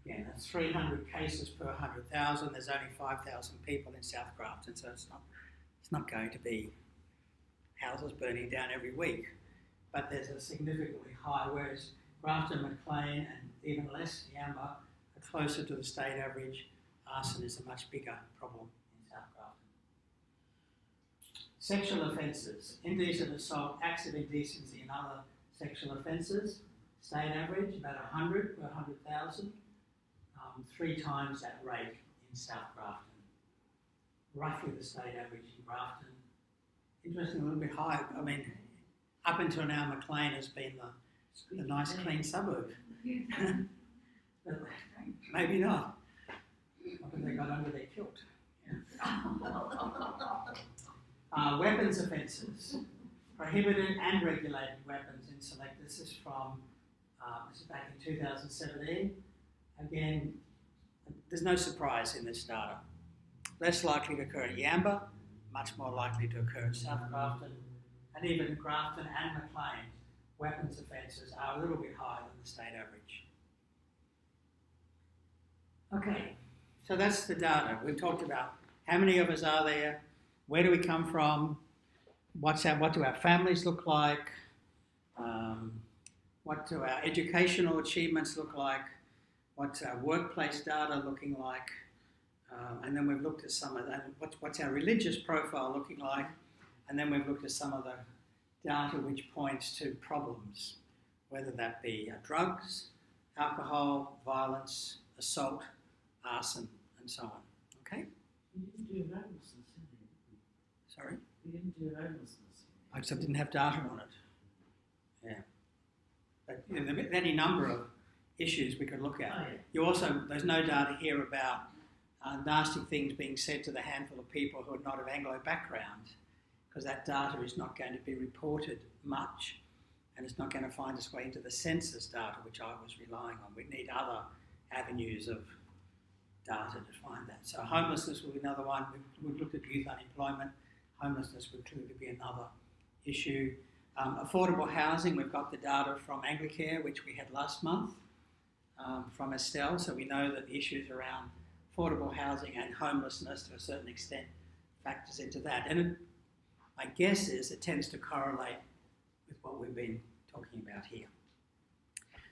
Again, that's 300 cases per 100,000. There's only 5,000 people in South Grafton, so it's not going to be houses burning down every week. But there's a significantly high, whereas Grafton, Maclean, and even less, Yamba, are closer to the state average. Arson is a much bigger problem in South Grafton. Sexual offences, indecent assault, acts of indecency and other sexual offences, state average, about 100 per 100,000, 3 times that rate in South Grafton. Roughly the state average in Grafton. Interesting, a little bit higher. I mean, up until now, Maclean has been the nice, clean suburb. But maybe not. I think they got under their kilt. Yeah. Weapons offences. Prohibited and regulated weapons in select. This is from, this is back in 2017. Again, there's no surprise in this data. Less likely to occur in Yamba, much more likely to occur in South Grafton, and even in Grafton and Maclean, weapons offences are a little bit higher than the state average. Okay, so that's the data. We've talked about how many of us are there, where do we come from, what do our families look like, what do our educational achievements look like, what's our workplace data looking like, and then we've looked at some of that, what's our religious profile looking like, and then we've looked at some of the data which points to problems, whether that be drugs, alcohol, violence, assault, arson, and so on. Okay? We didn't do homelessness, did we? Sorry? We didn't do homelessness. I just didn't have data on it. Yeah. But you know, there's any number of issues we could look at. Oh, yeah. You also, there's no data here about nasty things being said to the handful of people who are not of Anglo background, because that data is not going to be reported much, and it's not going to find its way into the census data, which I was relying on. We need other avenues of data to find that. So homelessness will be another one. We've looked at youth unemployment. Homelessness would clearly be another issue. Affordable housing, we've got the data from Anglicare, which we had last month, from Estelle, so we know that the issues around affordable housing and homelessness to a certain extent factors into that. And my guess is it tends to correlate with what we've been talking about here.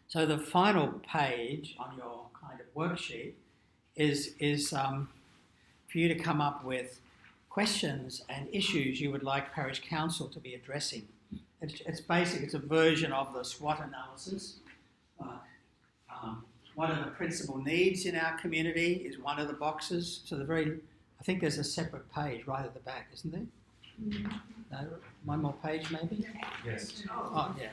So the final page on your kind of worksheet is for you to come up with questions and issues you would like Parish Council to be addressing. It's basic, it's a version of the SWOT analysis. What are the principal needs in our community is one of the boxes. So I think there's a separate page right at the back, isn't there? No, one more page maybe? Yes. Oh, yeah.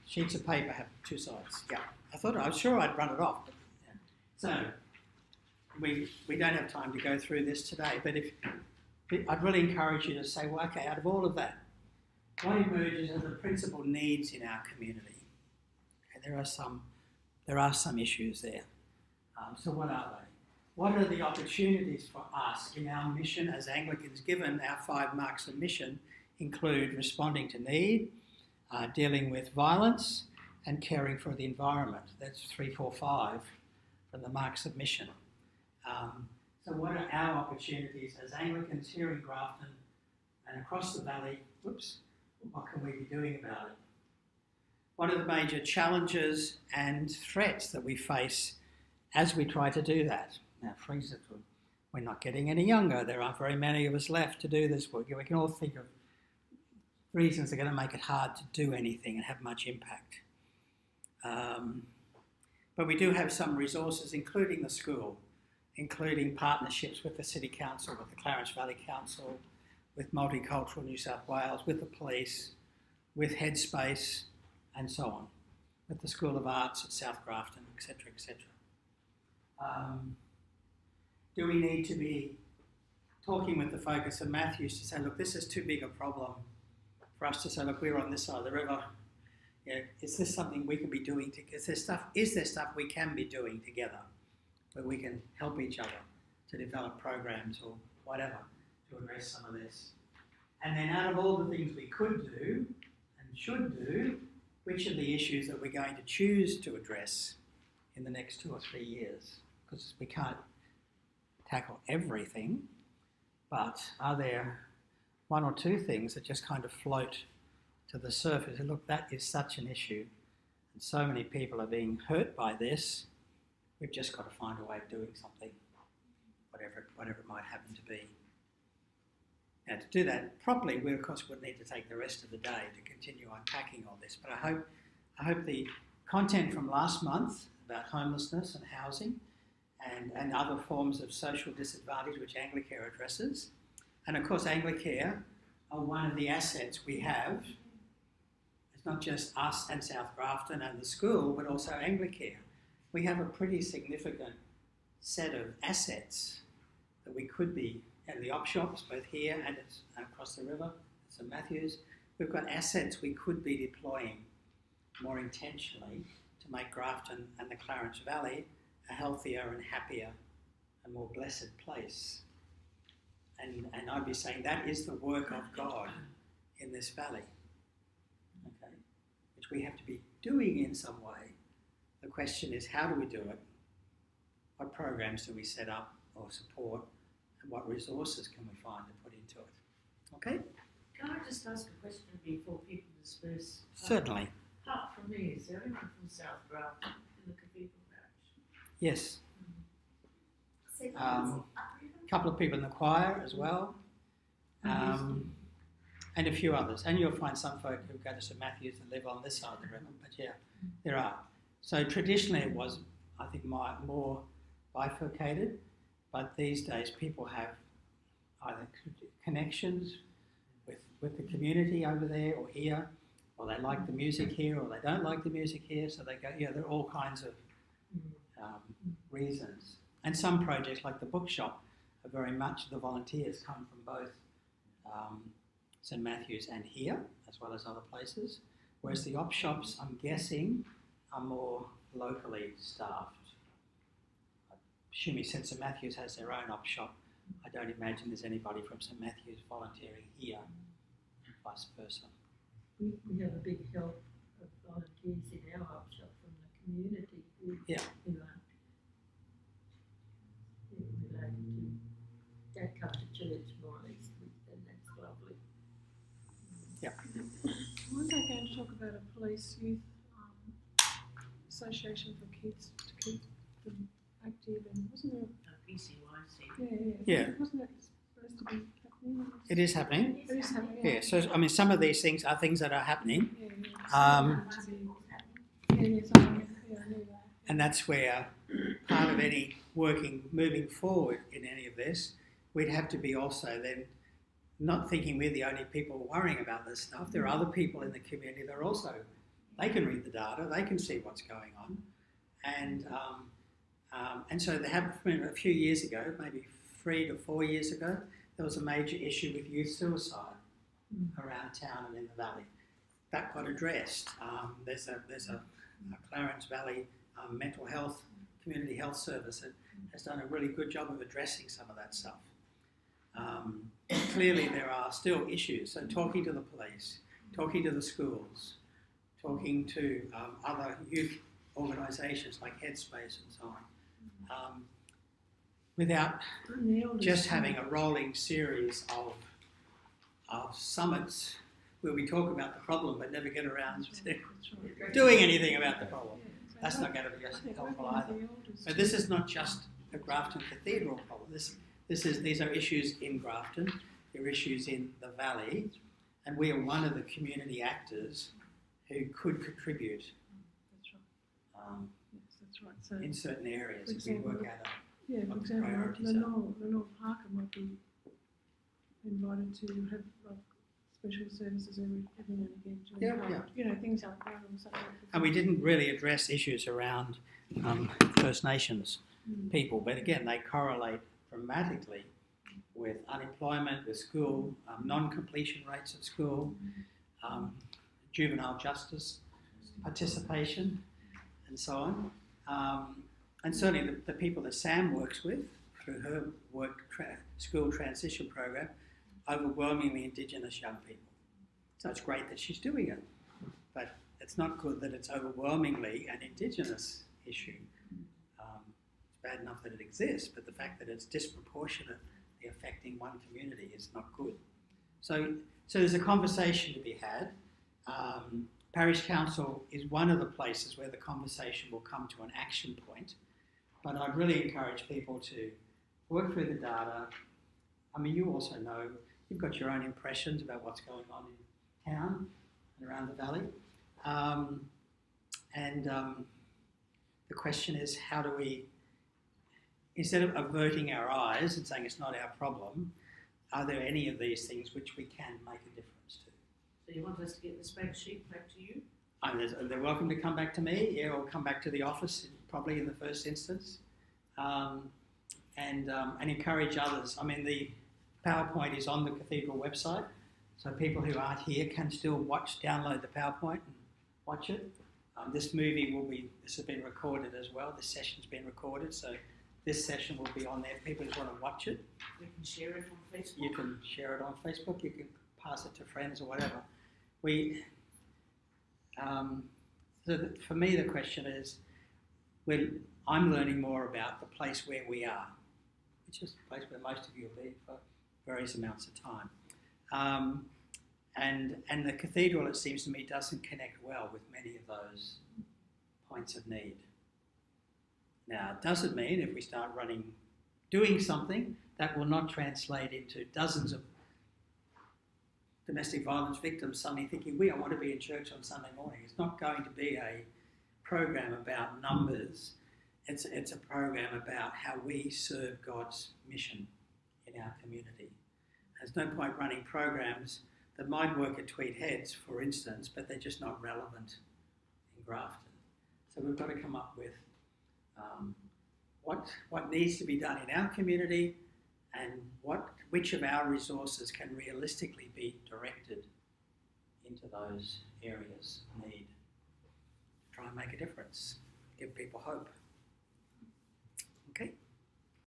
Sheets of paper have 2 sides. Yeah. I was sure I'd run it off. But, yeah. So we don't have time to go through this today, but I'd really encourage you to say, well, okay, out of all of that, what emerges are the principal needs in our community? Okay, there are some issues there. So what are they? What are the opportunities for us in our mission as Anglicans, given our 5 marks of mission include responding to need, dealing with violence, and caring for the environment. That's 3, 4, 5 from the marks of mission. So what are our opportunities as Anglicans here in Grafton and across the valley? What can we be doing about it? What are the major challenges and threats that we face as we try to do that? Now, for example, we're not getting any younger. There aren't very many of us left to do this work. We can all think of reasons that are going to make it hard to do anything and have much impact. But we do have some resources, including the school, including partnerships with the City Council, with the Clarence Valley Council, with Multicultural New South Wales, with the police, with Headspace, and so on, with the School of Arts at South Grafton, etc., etc. Do we need to be talking with the focus of Matthews to say, look, this is too big a problem for us to say, look, we're on this side of the river. Yeah, is this something we can be doing? Is there stuff we can be doing together where we can help each other to develop programs or whatever to address some of this? And then out of all the things we could do and should do, which are the issues that we're going to choose to address in the next 2 or 3 years? Because we can't tackle everything, but are there 1 or 2 things that just kind of float to the surface? And look, that is such an issue, and so many people are being hurt by this. We've just got to find a way of doing something, whatever it might happen to be. Now, to do that properly, we of course would need to take the rest of the day to continue unpacking all this. But I hope the content from last month about homelessness and housing and other forms of social disadvantage which Anglicare addresses, and of course Anglicare are one of the assets we have. It's not just us and South Grafton and the school, but also Anglicare. We have a pretty significant set of assets that we could be, and the op shops both here and across the river, St Matthews. We've got assets we could be deploying more intentionally to make Grafton and the Clarence Valley a healthier and happier and more blessed place. And I'd be saying that is the work of God in this valley, okay, which we have to be doing in some way. The question is, how do we do it? What programs do we set up or support? And what resources can we find to put into it? Okay? Can I just ask a question before people disperse? Certainly. Apart from me, is there anyone from South Grafton in the Cathedral Parish? Yes. A couple of people in the choir as well, and a few others. And you'll find some folk who go to St Matthews and live on this side of the river, but yeah, there are. So traditionally it was, I think, more bifurcated, but these days people have either connections with the community over there or here, or they like the music here, or they don't like the music here, so they go, yeah, there are all kinds of reasons. And some projects, like the bookshop, are very much, the volunteers come from both St Matthews and here, as well as other places, whereas the op shops, I'm guessing, are more locally staffed. Assuming St Matthews has their own op shop, I don't imagine there's anybody from St Matthews volunteering here, and vice versa. We have a big help of volunteers in our op shop from the community who are related to, don't come to church more or less, and that's lovely. Yeah. Weren't they going to talk about a police youth association for kids to keep them active, and wasn't there? PCYC. Yeah. Yeah. Wasn't that supposed to be happening? It is happening. It is happening. Yeah, so I mean, some of these things are things that are happening, and that's where part of any moving forward in any of this, we'd have to be also then not thinking we're the only people worrying about this stuff. There are other people in the community that are also, they can read the data, they can see what's going on, and so they have, a few years ago, maybe 3 to 4 years ago, there was a major issue with youth suicide around town and in the valley. That got addressed. There's a Clarence Valley mental health, community health service that has done a really good job of addressing some of that stuff. Clearly there are still issues, so talking to the police, talking to the schools, talking to other youth organisations like Headspace and so on, without just having a rolling series of summits where we talk about the problem but never get around to doing anything about the problem. That's not going to be helpful either. But this is not just a Grafton Cathedral problem. These are issues in Grafton, they're issues in the valley, and we are one of the community actors who could contribute in certain areas if we work out what the priorities are. Lenore Parker might be invited to have special services every now and again. You know, things like that. And we didn't really address issues around First Nations people, but again, they correlate dramatically with unemployment, with school, non-completion rates at school, juvenile justice participation, and so on. And certainly the people that Sam works with through her school transition program overwhelmingly Indigenous young people. So it's great that she's doing it, but it's not good that it's overwhelmingly an Indigenous issue. It's bad enough that it exists, but the fact that it's disproportionately affecting one community is not good. So there's a conversation to be had. Parish Council is one of the places where the conversation will come to an action point, but I'd really encourage people to work through the data. I mean, you also know, you've got your own impressions about what's going on in town and around the valley. The question is, how do we, instead of averting our eyes and saying it's not our problem, are there any of these things which we can make a difference to? So you want us to get the spreadsheet back to you? They're welcome to come back to me, or come back to the office, probably in the first instance, and encourage others. I mean, the PowerPoint is on the Cathedral website, so people who aren't here can still download the PowerPoint and watch it. This has been recorded as well. This session's been recorded, so this session will be on there if people just want to watch it. We can share it on Facebook. You can share it on Facebook, you can pass it to friends or whatever. For me, the question is, I'm learning more about the place where we are, which is the place where most of you will be for various amounts of time. And the cathedral, it seems to me, doesn't connect well with many of those points of need. Now, it doesn't mean if we start doing something, that will not translate into dozens of domestic violence victims suddenly thinking, I want to be in church on Sunday morning. It's not going to be a program about numbers. It's a program about how we serve God's mission in our community. There's no point running programs that might work at Tweed Heads, for instance, but they're just not relevant in Grafton. So we've got to come up with what needs to be done in our community, and which of our resources can realistically be directed into those areas of need. Try and make a difference, give people hope. Okay?